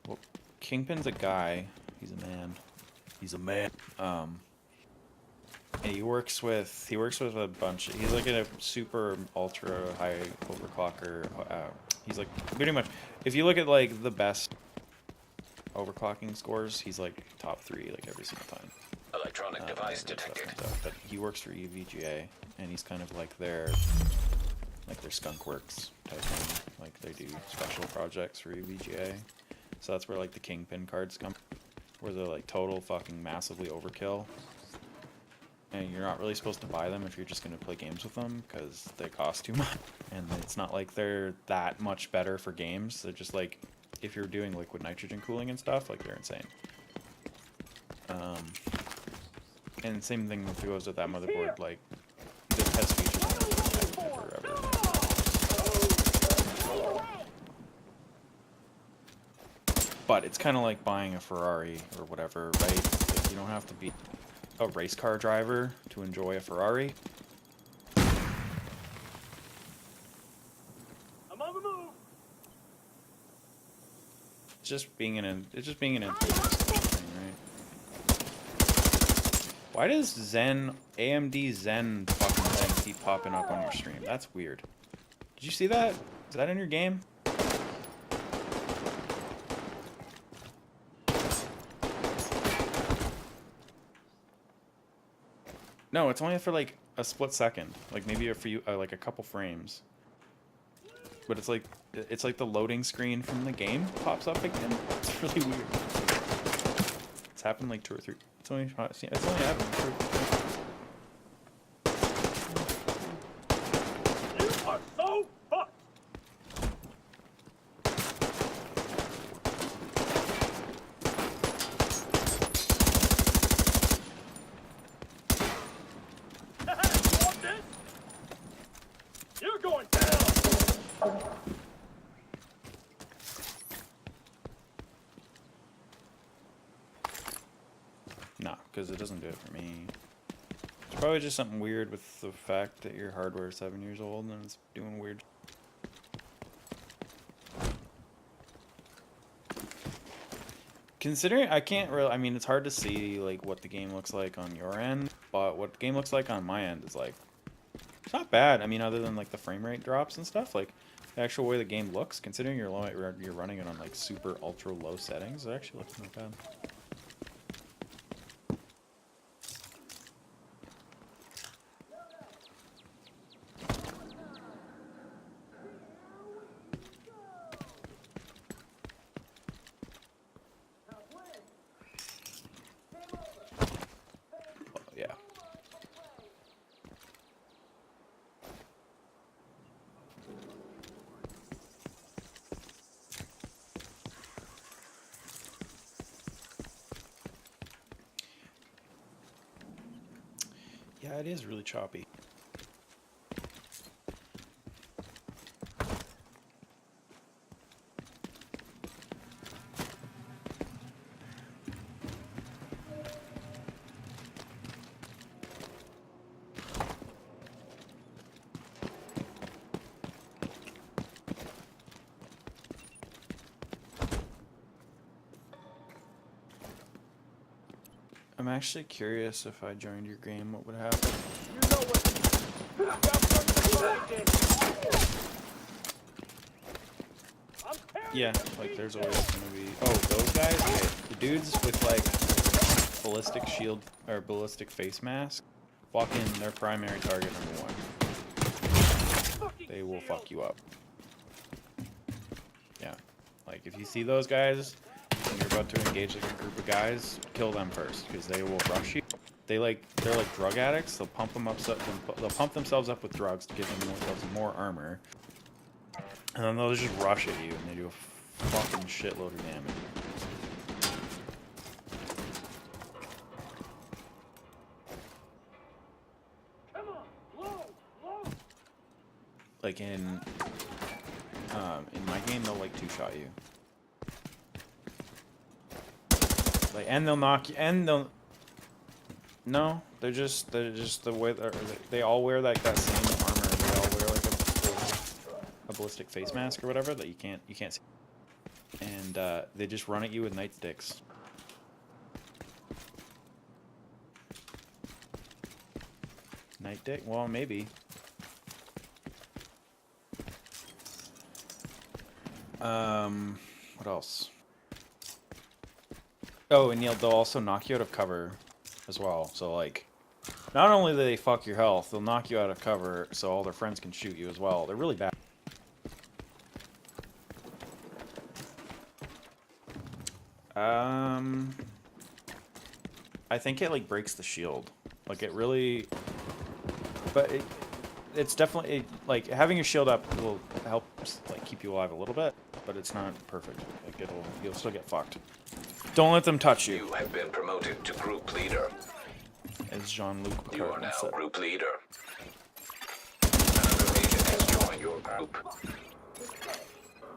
Well, Kingpin's a guy. He's a man. He's a man. And he works with a bunch. He's like a super ultra high overclocker. He's like pretty much. If you look at like the best overclocking scores, he's like top 3 like every single time. Electronic device detected. But he works for EVGA, and he's kind of like their skunk works type thing. Like they do special projects for EVGA. So that's where like the Kingpin cards come, where they're like total fucking massively overkill. And you're not really supposed to buy them if you're just going to play games with them, because they cost too much. And it's not like they're that much better for games. They're just like, if you're doing liquid nitrogen cooling and stuff, like they're insane. And same thing goes with that motherboard, like the test features never ever. But it's kind of like buying a Ferrari or whatever, right? Like you don't have to be a race car driver to enjoy a Ferrari. I'm on the move. It's just being an enthusiast, right? Why does AMD Zen fucking thing keep popping up on your stream? That's weird. Did you see that? Is that in your game? No, it's only for like a split second, like maybe a few, like a couple frames. But it's like the loading screen from the game pops up again. It's really weird. It's happened like 2 or 3. It's only happened 2 or 3. You are so fucked. You want this? You're going down. No, because it doesn't do it for me. It's probably just something weird with the fact that your hardware is 7 years old and it's doing weird. Considering I can't really, I mean, it's hard to see like what the game looks like on your end, but what the game looks like on my end is like, it's not bad. I mean, other than like the frame rate drops and stuff, like the actual way the game looks, considering you're running it on like super ultra low settings, it actually looks not bad. Yeah. Yeah, it is really choppy. I'm actually curious if I joined your game, what would happen? You know what? Yeah, like there's always gonna be. Oh, those guys, okay. The dudes with like ballistic shield or ballistic face mask, fucking their primary target #1. They will fuck you up. Yeah, like if you see those guys and you're about to engage like a group of guys, kill them first because they will rush you. They're like drug addicts. They'll pump themselves up with drugs to give themselves more armor. And then they'll just rush at you, and they do a fucking shitload of damage. Come on, low. Like in my game, they'll like two-shot you. Like, and they'll knock you, and they'll. No, they're just the way they all wear like that same armor. They all wear like a ballistic face mask or whatever that you can't see. And they just run at you with nightsticks. Night dick? Well, maybe. What else? Oh, and they'll also knock you out of cover as well. So, like, not only do they fuck your health, they'll knock you out of cover so all their friends can shoot you as well. They're really bad. I think it, like, breaks the shield. Like, it really... But it's definitely... like, having your shield up will help, like, keep you alive a little bit, but it's not perfect. Like, you'll still get fucked. Don't let them touch you. You have been promoted to group leader. As Jean-Luc You are Picard now said. group leader. Another agent has joined your group.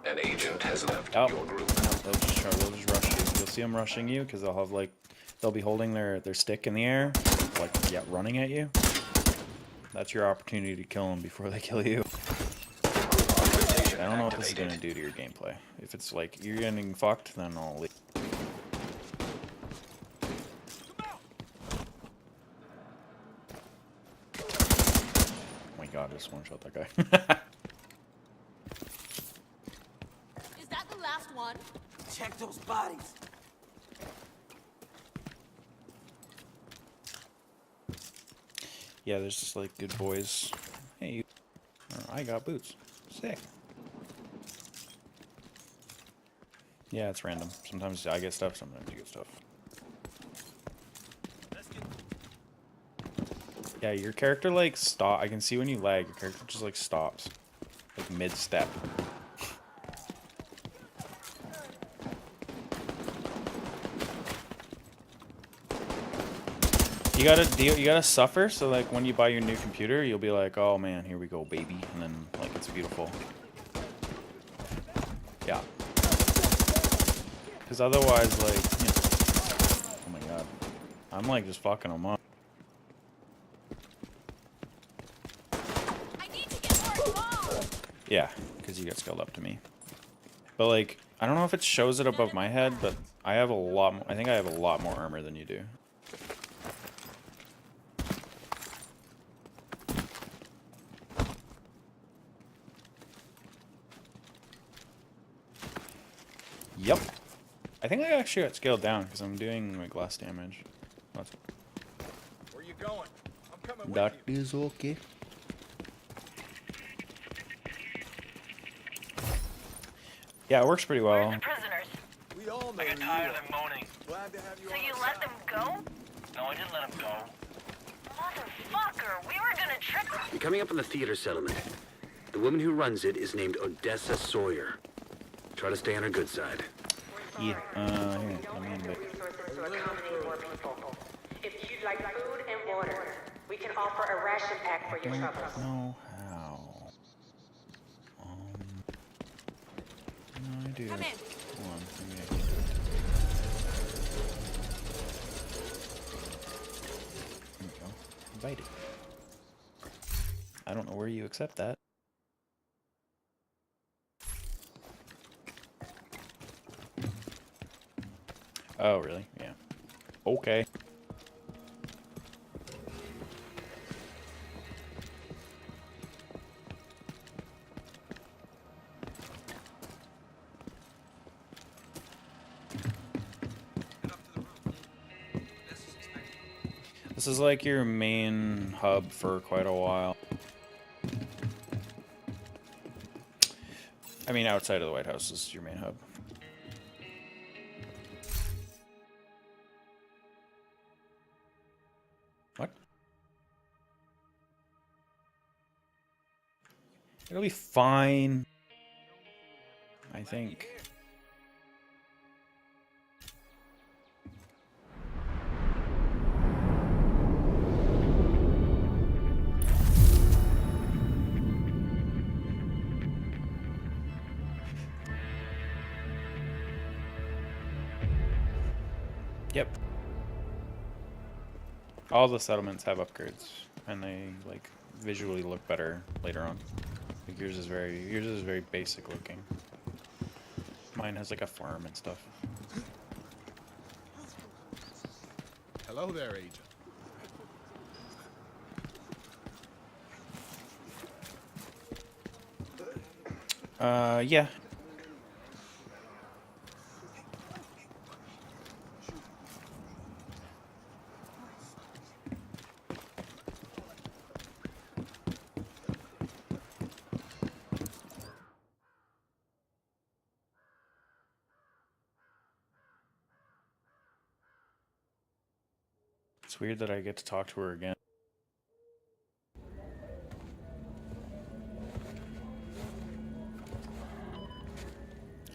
An agent has left Oh, your group. no, they'll just rush you. You'll see them rushing you because they'll have, like, they'll be holding their stick in the air, like, yeah, running at you. That's your opportunity to kill them before they kill you. I don't know what this is gonna do to your gameplay. If it's like you're getting fucked, then I'll leave. Oh my god, I just one-shot that guy. Is that the last one? Check those bodies. Yeah, there's just like good boys. Hey, you. I got boots. Sick. Yeah, it's random. Sometimes I get stuff, sometimes you get stuff. Yeah, your character like stop. I can see when you lag, your character just like stops, like mid-step. You gotta suffer, so like when you buy your new computer, you'll be like, oh man, here we go, baby, and then like it's beautiful. Yeah. Because otherwise, like, you know, oh my god, I'm like just fucking them up. I need to get more involved. Yeah, because you get scaled up to me. But like, I don't know if it shows it above my head, but I have a lot more, I think I have a lot more armor than you do. Yep. I think I actually got scaled down because I'm doing like less damage. That's Where you going? I'm coming with that you. is okay. Yeah, it works pretty well. Where's the prisoners? We all know I got who tired you of them moaning. are. Glad to have you So on you our let side. them go? No, I didn't let them go. Motherfucker, we were gonna trick them. You're coming up on the theater settlement. The woman who runs it is named Odessa Sawyer. Try to stay on her good side. Yeah. Here, let me in a bit. Resources to accommodate more people. If you'd like food and water, we can offer a ration pack for your troubles. No, how? No, I do. Come in. Hold on, let me- There we go. Invited. I don't know where you accept that. Oh, really? Yeah. Okay. This is like your main hub for quite a while. I mean, outside of the White House, this is your main hub. What? It'll be fine. I think. Yep. All the settlements have upgrades, and they like visually look better later on. Like yours is very basic looking. Mine has like a farm and stuff. Hello there, agent. Yeah. It's weird that I get to talk to her again.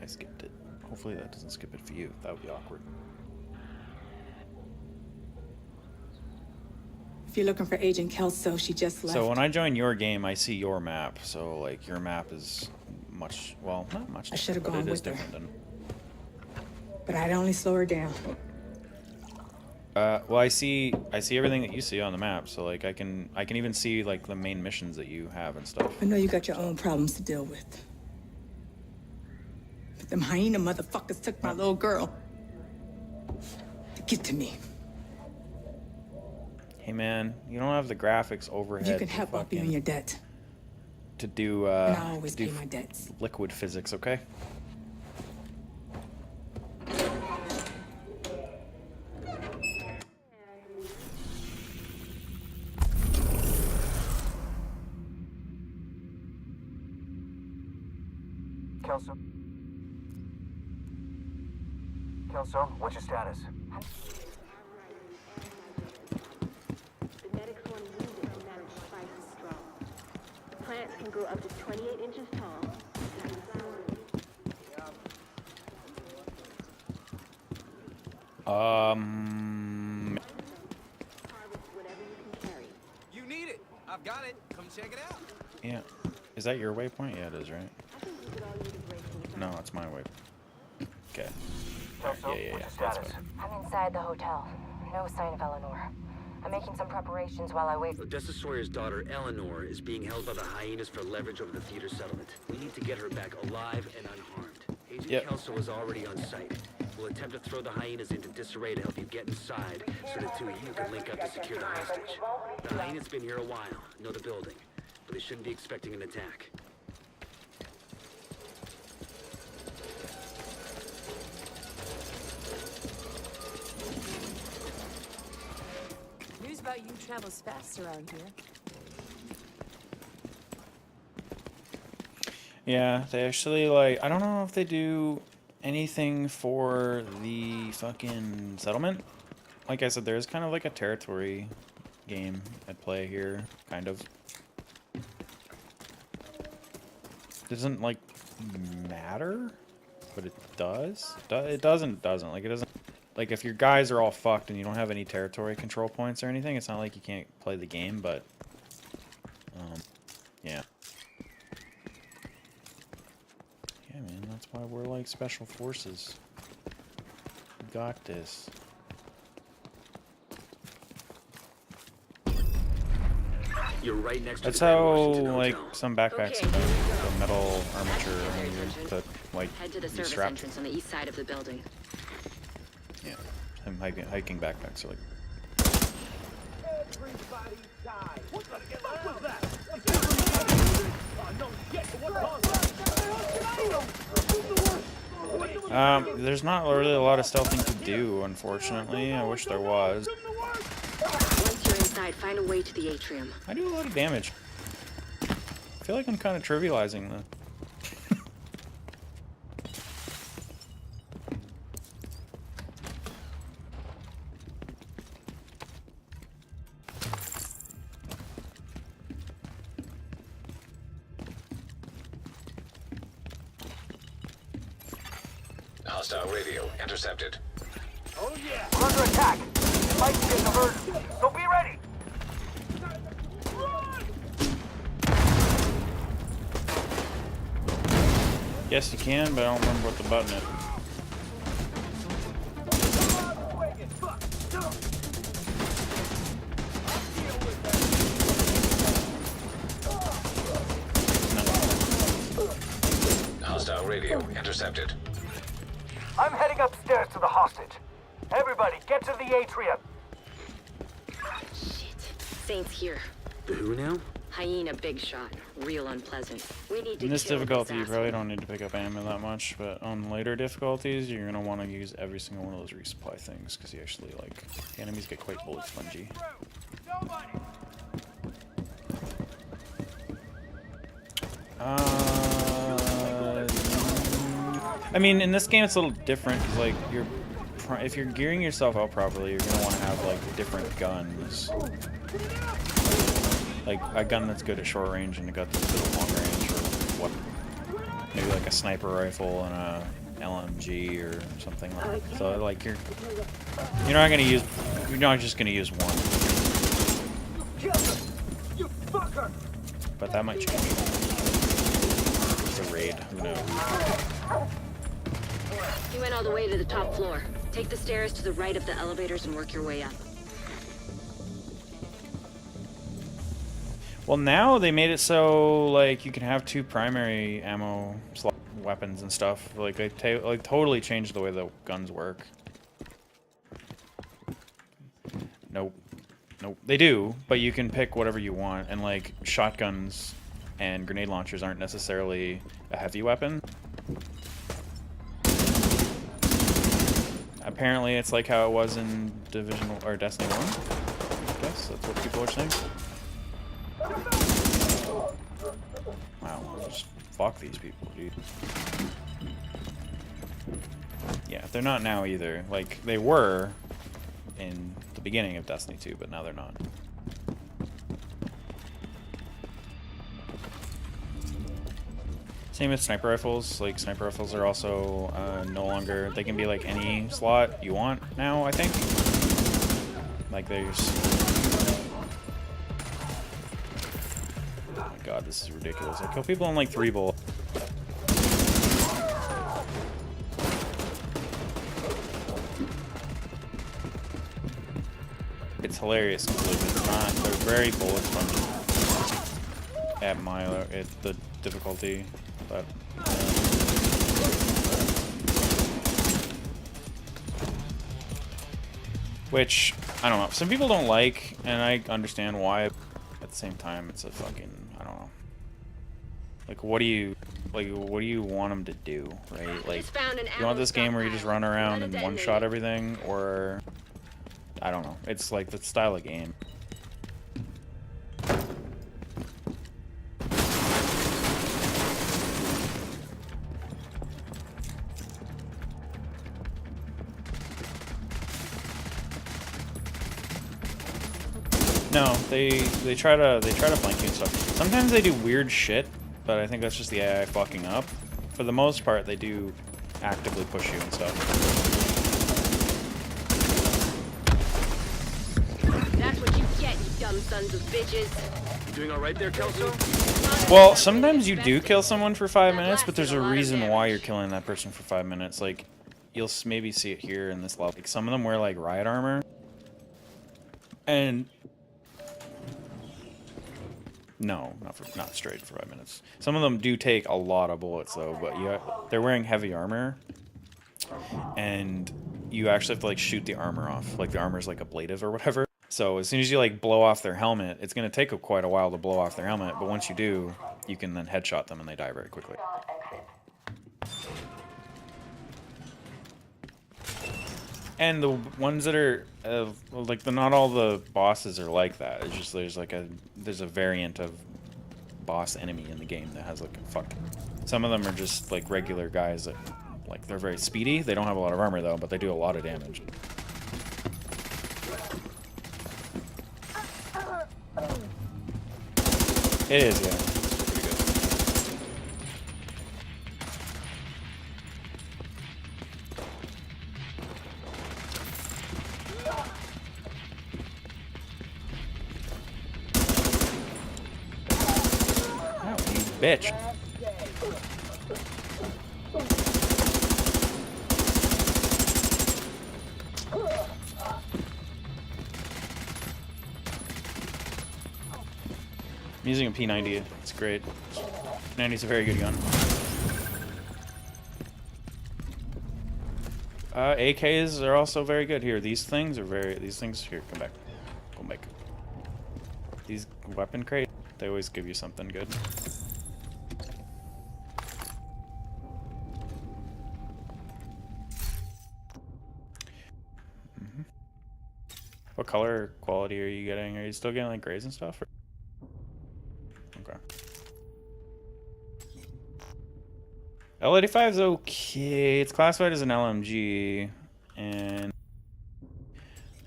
I skipped it. Hopefully that doesn't skip it for you. That would be awkward. If you're looking for Agent Kelso, she just left. So when I join your game, I see your map. So like your map is much, well, not much. I should have different, gone but it is with her. different But I'd only slow her down. well, I see everything that you see on the map. So like I can even see like the main missions that you have and stuff. I know you got your own problems to deal with. But them hyena motherfuckers took my little girl. To get to me. Hey man, you don't have the graphics overhead. You can help out me on your debt. To do And I always pay my debts. liquid physics, okay? Kelso? Kelso, what's your status? The medics want to use it to manage spikes and straw. The plants can grow up to 28 inches tall. Harvest whatever you can carry. You need it. I've got it. Come check it out. Yeah. Is that your waypoint? Yeah, it is, right? I think we could all use a break from the No, it's my waypoint. Okay. Kelso, Yeah. what's your status? I'm inside the hotel. No sign of Eleanor. I'm making some preparations while I wait. Odessa Sawyer's daughter, Eleanor, is being held by the hyenas for leverage over the theater settlement. We need to get her back alive and unharmed. Agent Kelso is already on site. We'll attempt to throw the hyenas into disarray to help you get inside, so the two of you can link up to secure the hostage. The hyenas been here a while, know the building, but they shouldn't be expecting an attack. News about you travels fast around here. Yeah, they actually, like, I don't know if they do anything for the fucking settlement. Like I said, there's kind of like a territory game at play here, kind of. Doesn't, like, matter, but it does. It doesn't. Like, it doesn't. Like, if your guys are all fucked and you don't have any territory control points or anything, it's not like you can't play the game, but, yeah. Yeah, man, that's why we're like special forces. We got this. You're right next to That's the Grand how, Washington like, Hotel. some backpacks have the metal armature that, like, Head to the you service strap. entrance on the east side of the building. Yeah, some hiking backpacks are like. Everybody died. What the fuck was that? There's not really a lot of stealthing to do, unfortunately. I wish there was. Once you're inside, find a way to the atrium. I do a lot of damage. I feel like I'm kind of trivializing the. Hostile radio intercepted. Oh yeah! We're under attack! Might be a diversion, so be ready! Yes, you can, but I don't remember what the button is. Hostile radio intercepted. I'm heading upstairs to the hostage. Everybody, get to the atrium! Shit. Saint's here. The who now? Hyena big shot. Real unpleasant. We need to In this kill difficulty, you asshole. probably don't need to pick up ammo that much, but on later difficulties, you're gonna want to use every single one of those resupply things, because you actually, like, the enemies get quite bullet spongy. I mean, in this game it's a little different, because, like, if you're gearing yourself out properly, you're gonna want to have, like, different guns. Like, a gun that's good at short range and a gun that's good at long range, or what? Maybe like a sniper rifle and a LMG or something like that. So, like, you're not just gonna use one. But that might change. It's a raid, who knows? You went all the way to the top floor. Take the stairs to the right of the elevators and work your way up. Well, now they made it so, like, you can have 2 primary ammo slot weapons and stuff. Like, they totally changed the way the guns work. Nope. Nope. They do, but you can pick whatever you want. And, like, shotguns and grenade launchers aren't necessarily a heavy weapon. Apparently, it's like how it was in Division or Destiny 1. I guess that's what people are saying. Wow, just fuck these people, dude. Yeah, they're not now either. Like, they were in the beginning of Destiny 2, but now they're not. Same with sniper rifles. Like, sniper rifles are also no longer... They can be, like, any slot you want now, I think. Like, there's... Oh my god, this is ridiculous. I kill people in, like, 3 bullets. It's hilarious because, like, it's not... They're very bullet spongy at the difficulty. But which I don't know. Some people don't like, and I understand why. At the same time, it's a fucking I don't know. Like, what do you want them to do, right? Like, you want this game where you just run around and one-shot everything, or I don't know. It's like the style of game. No, they try to flank you and stuff. Sometimes they do weird shit, but I think that's just the AI fucking up. For the most part, they do actively push you and stuff. That's what you get, you dumb sons of bitches. You doing all right there, Kelso? Well, sometimes you do kill someone for 5 minutes, but there's a reason why you're killing that person for 5 minutes. Like, you'll maybe see it here in this level. Like, some of them wear, like, riot armor. And... No, not straight for 5 minutes. Some of them do take a lot of bullets, though, but they're wearing heavy armor. And you actually have to, like, shoot the armor off. Like, the armor's, like, ablative or whatever. So as soon as you, like, blow off their helmet, it's going to take quite a while to blow off their helmet, but once you do, you can then headshot them and they die very quickly. And the ones that are, like, not all the bosses are like that. It's just there's a variant of boss enemy in the game that has, like, some of them are just, like, regular guys that, like, they're very speedy. They don't have a lot of armor, though, but they do a lot of damage. It is, yeah. Bitch. I'm using a P90. It's great. P90's a very good gun. AKs are also very good here. These things here, come back. These weapon crates. They always give you something good. What color quality are you getting? Are you still getting like grays and stuff? Or? Okay. L85 is okay. It's classified as an LMG, and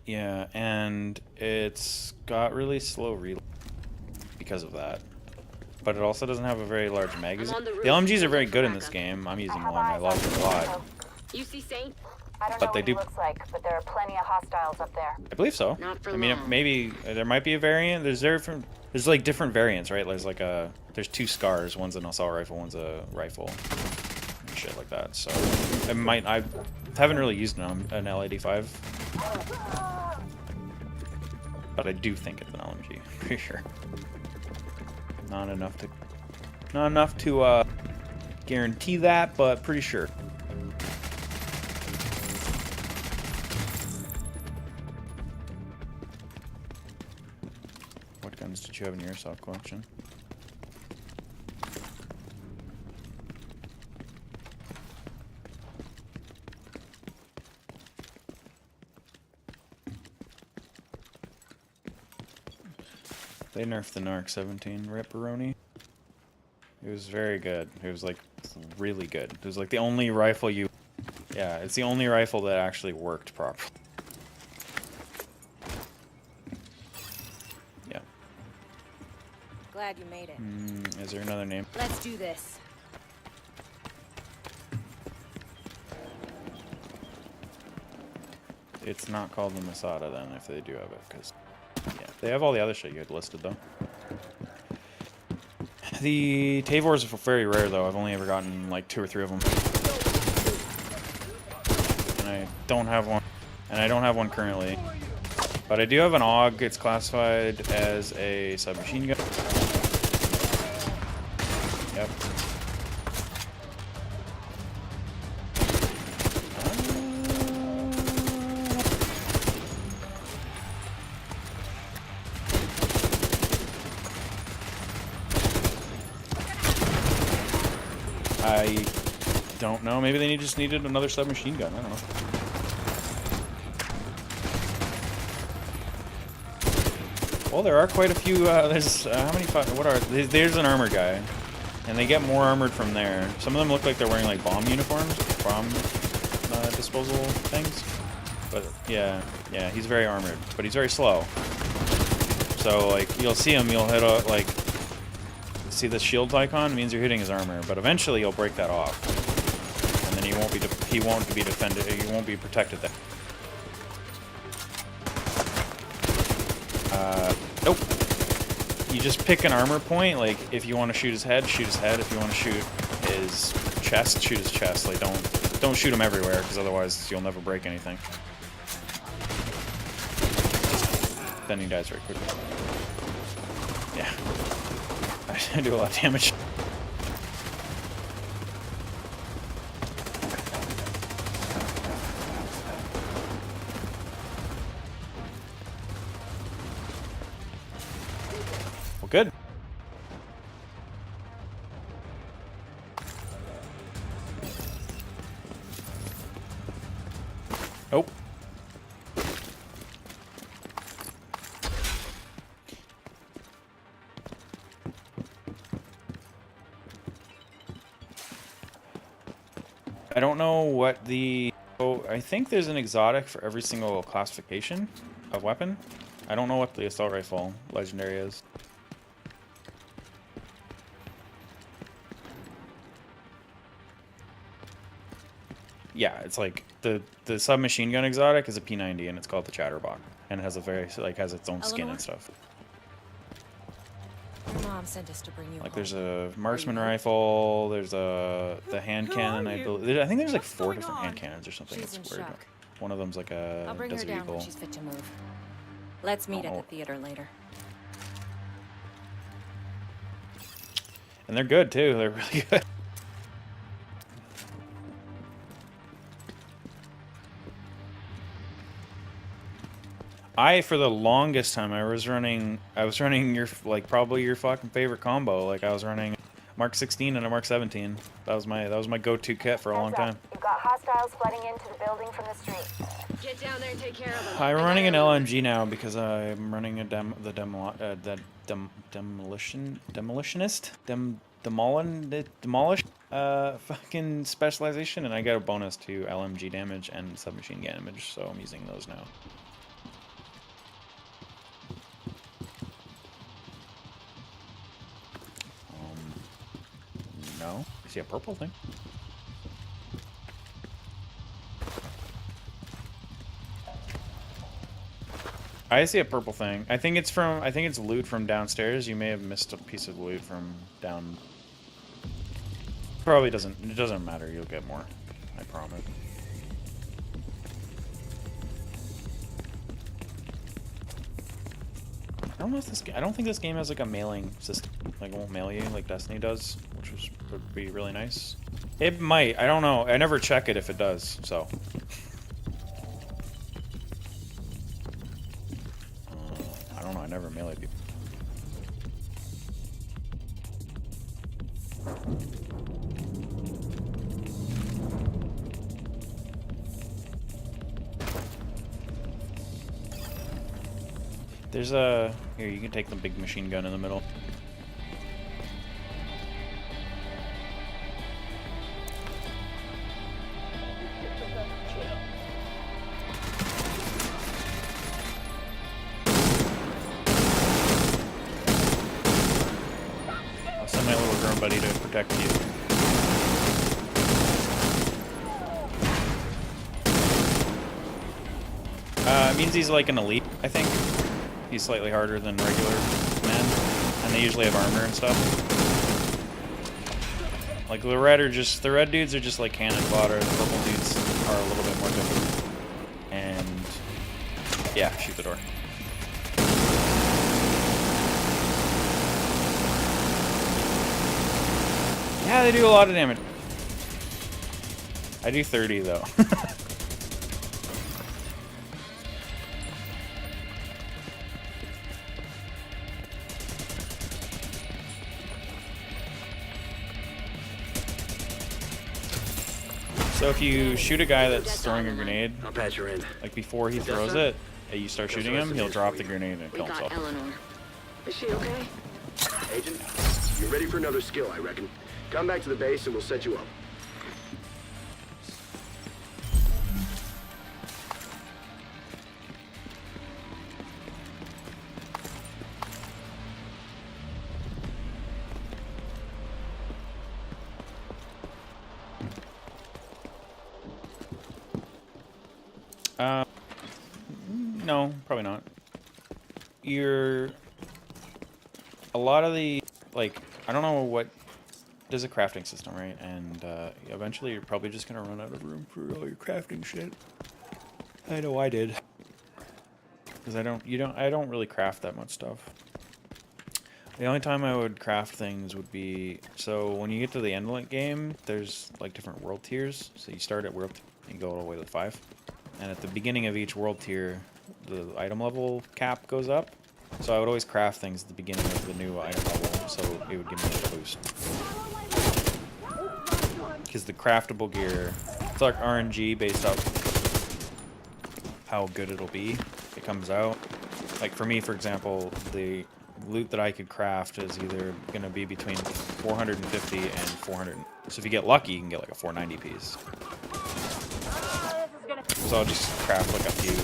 yeah, and it's got really slow reload because of that. But it also doesn't have a very large magazine. The LMGs are very good in this game. I'm using one. I love it a lot. You see Saint? I don't But know they what he do. looks like, but there are plenty of hostiles up there. I believe so. Not for I mean, long. maybe there might be a variant. There's like different variants, right? There's like there's 2 scars. One's an assault rifle, one's a rifle, and shit like that. So I haven't really used an L85, but I do think it's an LMG, pretty sure. Not enough to guarantee that, but pretty sure. What guns did you have in your airsoft collection? They nerfed the Narc 17 Ripperoni. It was very good. It was like really good. It was like the only rifle yeah, it's the only rifle that actually worked properly. Yeah. Glad you made it. Is there another name? Let's do this. It's not called the Masada then, if they do have it, because yeah, they have all the other shit you had listed though. The Tavors are very rare though. I've only ever gotten like 2 or 3 of them, and I don't have one. And I don't have one currently, but I do have an AUG. It's classified as a submachine gun. Yep. I don't know. Maybe they just needed another submachine gun. I don't know. Well, there are quite a few. There's how many? What are? There's an armor guy, and they get more armored from there. Some of them look like they're wearing like bomb uniforms, bomb disposal things. But yeah, he's very armored, but he's very slow. So like you'll see him, you'll hit a like. See the shield icon means you're hitting his armor, but eventually you'll break that off, and then he won't be defended. He won't be protected there. Nope. You just pick an armor point. Like if you want to shoot his head, shoot his head. If you want to shoot his chest, shoot his chest. Like don't shoot him everywhere, because otherwise you'll never break anything. Then he dies very quickly. Yeah. I do a lot of damage. Well, good. Nope. I don't know what the... Oh, I think there's an exotic for every single classification of weapon. I don't know what the assault rifle legendary is. Yeah, it's like the submachine gun exotic is a P90 and it's called the Chatterbox, and it has a very has its own skin and stuff. Mom sent us to bring you Like home. there's a marksman rifle, there's the hand cannon. I think there's like 4 different hand cannons or something. She's It's in weird. shock. One of them's like a I'll bring her Desert down Eagle. when she's fit to move. Let's meet at Oh. the theater later. And they're good too. They're really good. For the longest time, I was running your, like, probably your fucking favorite combo. Like, I was running Mark 16 and a Mark 17. That was my go-to kit for a long time. You've got hostiles flooding into the building from the street. Get down there and take care of them. I'm running an LMG now because I'm running a demolish fucking specialization, and I got a bonus to LMG damage and submachine gun damage, so I'm using those now. No, I see a purple thing. I see a purple thing. I think it's loot from downstairs. You may have missed a piece of loot from down. Probably doesn't. It doesn't matter. You'll get more. I promise. I don't know if this. I don't think this game has like a mailing system. Like, it won't mail you like Destiny does, which would be really nice. It might. I don't know. I never check it if it does. So. I don't know. I never mail it people. There's a... Here, you can take the big machine gun in the middle. I'll send my little drone buddy to protect you. It means he's like an elite, I think. He's slightly harder than regular men, and they usually have armor and stuff. Like the red dudes are just like cannon fodder. The purple dudes are a little bit more difficult. And yeah, shoot the door. Yeah, they do a lot of damage. I do 30 though. So if you shoot a guy that's throwing a grenade, I'll patch her in. like before he throws it, you start shooting him, he'll drop the grenade and kill himself. Eleanor. Is she okay? Agent, you're ready for another skill, I reckon. Come back to the base and we'll set you up. No, probably not. A lot of the, like, I don't know what, there's a crafting system, right? And eventually you're probably just gonna run out of room for all your crafting shit. I know I did. Because I don't really craft that much stuff. The only time I would craft things would be, so when you get to the end of the game, there's like different world tiers. So you start at world, you go all the way to 5. And at the beginning of each world tier, the item level cap goes up. So I would always craft things at the beginning of the new item level, so it would give me a boost. Because the craftable gear, it's like RNG based off how good it'll be if it comes out. Like for me, for example, the loot that I could craft is either going to be between 450 and 400. So if you get lucky, you can get like a 490 piece. So I'll just craft like a few.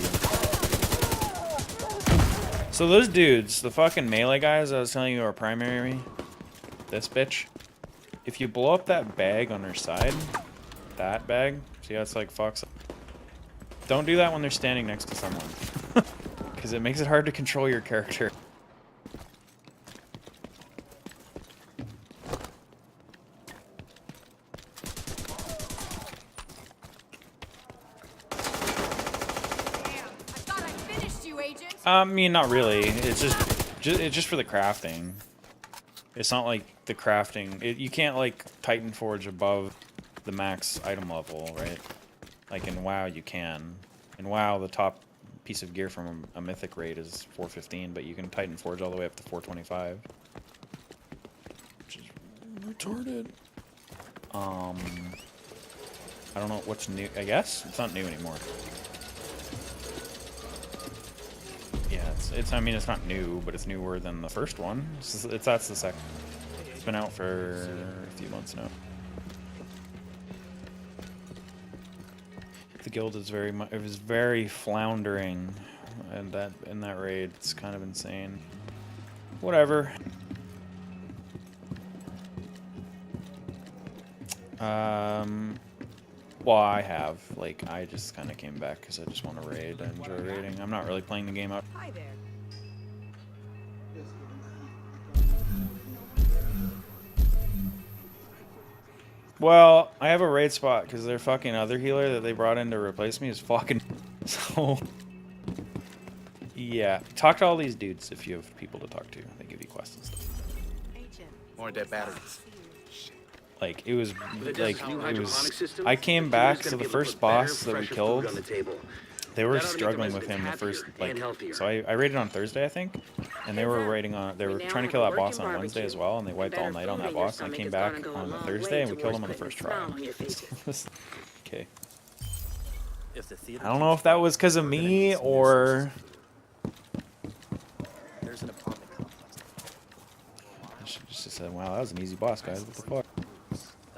So those dudes, the fucking melee guys I was telling you are primary, this bitch, if you blow up that bag on their side, that bag, see how it's like fucks up? Don't do that when they're standing next to someone. Because it makes it hard to control your character. I mean, not really. It's just for the crafting. It's not like the crafting. You can't like Titan Forge above the max item level, right? Like in WoW, you can. In WoW, the top piece of gear from a mythic raid is 415, but you can Titan Forge all the way up to 425. Which is retarded. I don't know what's new. I guess it's not new anymore. Yeah, it's. I mean, it's not new, but it's newer than the first one. That's the second. It's been out for a few months now. The guild is it was very floundering, and in that raid, it's kind of insane. Whatever. Well, I have. Like, I just kind of came back because I just want to raid. I enjoy raiding. I'm not really playing the game out. Hi there. Well, I have a raid spot because their fucking other healer that they brought in to replace me is fucking... So... Yeah. Talk to all these dudes if you have people to talk to. They give you quests and stuff. More dead batteries. Like, it was... I came back to the first boss that we killed. They were struggling with him the first... Like, so I raided on Thursday, I think. And they were raiding on... They were trying to kill that boss on Wednesday as well, and they wiped all night on that boss. And I came back on the Thursday, and we killed him on the first try. Okay. I don't know if that was because of me, or... There's an apartment complex. I should just have said, wow, that was an easy boss, guys. What the fuck?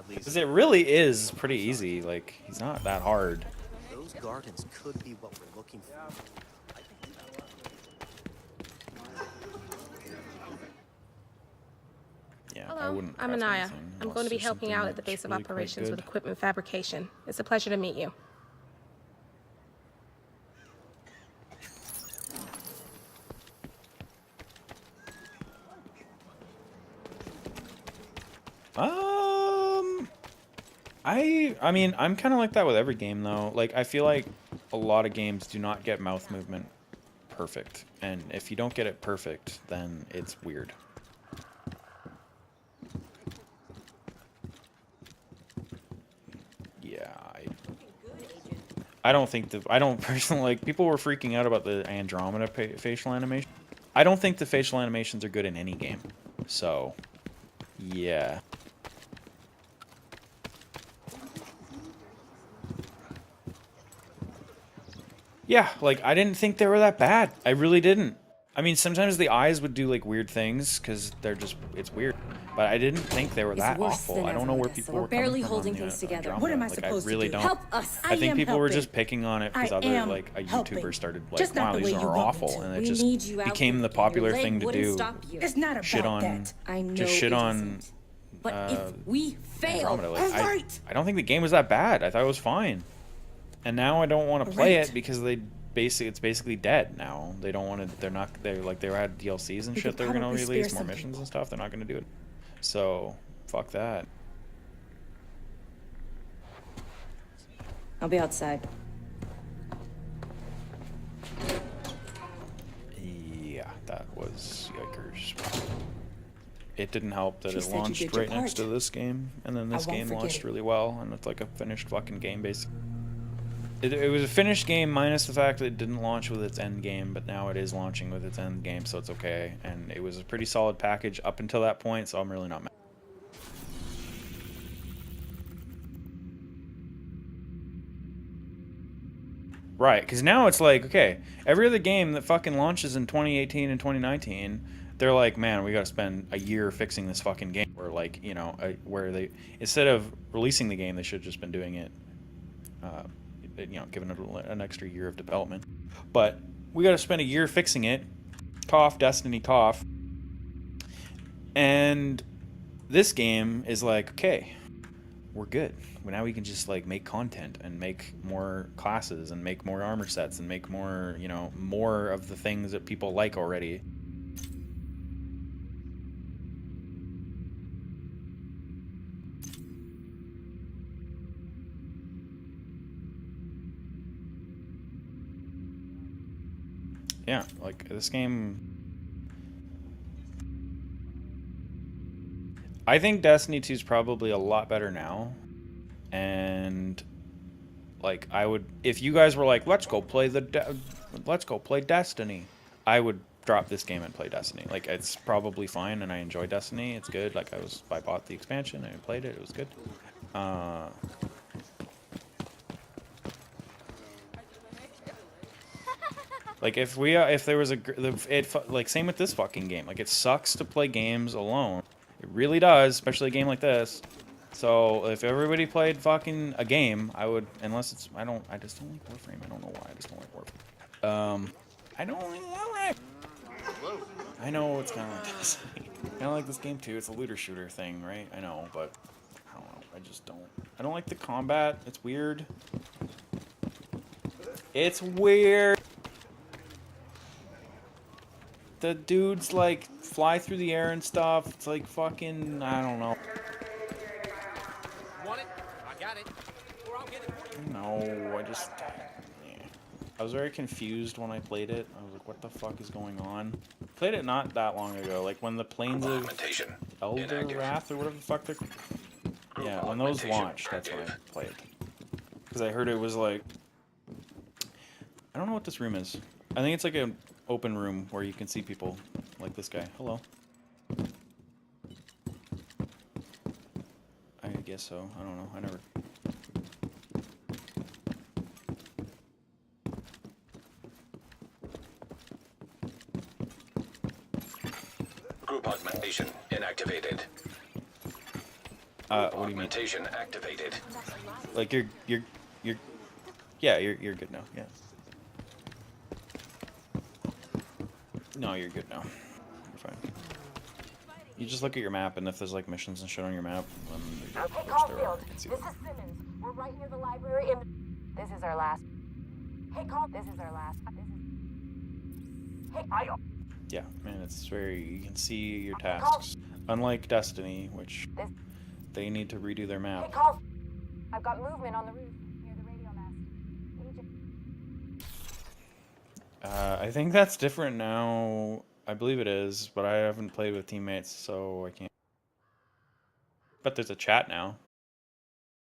Because it really is pretty easy. Like, he's not that hard. Those gardens could be what we're looking for. Yeah, Hello, I wouldn't I'm craft Anaya. anything I'm unless going to be there's helping something out at the that's base of really quite operations with good. equipment fabrication. It's a pleasure to meet you. I mean, I'm kind of like that with every game, though. Like, I feel like a lot of games do not get mouth movement perfect. And if you don't get it perfect, then it's weird. Yeah, I don't think I don't personally, like, people were freaking out about the Andromeda facial animation. I don't think the facial animations are good in any game. So, yeah. Yeah, like, I didn't think they were that bad. I really didn't. I mean, sometimes the eyes would do, like, weird things, because they're just, it's weird. But I didn't think they were that awful. I don't know where people were coming from on the Andromeda. What am I Like, supposed I really to do? don't. Help us. I think people were helping. just picking on it because I other, am like, a helping. YouTuber started, like, Just not wow, the these way you are want me awful. to. And it We just need you out became the there. popular Your leg thing to wouldn't do. stop you. It's not Shit about on, that. I know just shit it on, isn't. But if we fail, Andromeda. Like, alright. I don't think the game was that bad. I thought it was fine. And now I don't want to play Alright. it because it's basically dead now. They don't want to. They had DLCs and We shit. could They're gonna probably spare release more some missions and stuff. They're not gonna do it. So fuck that. I'll be outside. Yeah, that was yikers. It didn't help that She it said you launched did your right next to part. this game, and then I this won't game forget launched it. really well, and it's like a finished fucking game basically. It was a finished game minus the fact that it didn't launch with its end game, but now it is launching with its end game, so it's okay. And it was a pretty solid package up until that point, so I'm really not mad. Right, because now it's like, okay, every other game that fucking launches in 2018 and 2019, they're like, man, we gotta spend a year fixing this fucking game. Or like, you know, where they, instead of releasing the game, they should have just been doing it, you know, giving it an extra year of development. But we gotta spend a year fixing it. Cough, Destiny, cough. And this game is like, okay, we're good. Now we can just like make content and make more classes and make more armor sets and make more, you know, more of the things that people like already. Yeah, like this game, I think Destiny 2 is probably a lot better now, and Like, I would, if you guys were like, let's go play Destiny, I would drop this game and play Destiny. Like, it's probably fine, and I enjoy Destiny. It's good. Like, I bought the expansion and I played it. It was good. Like, if there was like, same with this fucking game. Like, it sucks to play games alone. It really does, especially a game like this. So if everybody played fucking a game, I would, unless it's, I just don't like Warframe. I don't know why, I just don't like Warframe. I don't like Warframe. I know it's kind of like this. Kind of like this game too. It's a looter shooter thing, right? I know, but I don't know. I just don't. I don't like the combat. It's weird. It's weird. The dudes like fly through the air and stuff. It's like fucking, I don't know. Want it? I got it. Or I'll get it for you. No, I just... Yeah. I was very confused when I played it. I was like, what the fuck is going on? Played it not that long ago. Like, when the Plains of Elder Wrath, or whatever the fuck they're... Yeah, when those launched, that's when I played. Because I heard it was like... I don't know what this room is. I think it's like an open room where you can see people. Like this guy. Hello. I guess so. I don't know. I never... Group augmentation inactivated. What do you mean? Augmentation activated. Like you're good now. Yeah. No, you're good now. You're fine. You just look at your map, and if there's like missions and shit on your map, then Hey, Caulfield, this is Simmons. We're right near the library, and this is our last. Hey, this is our last. Hey, yeah, man, it's very. You can see your tasks. Unlike Destiny, which they need to redo their map. Hey, I've got movement on the roof near the radio mast. I think that's different now. I believe it is, but I haven't played with teammates, so I can't. But there's a chat now.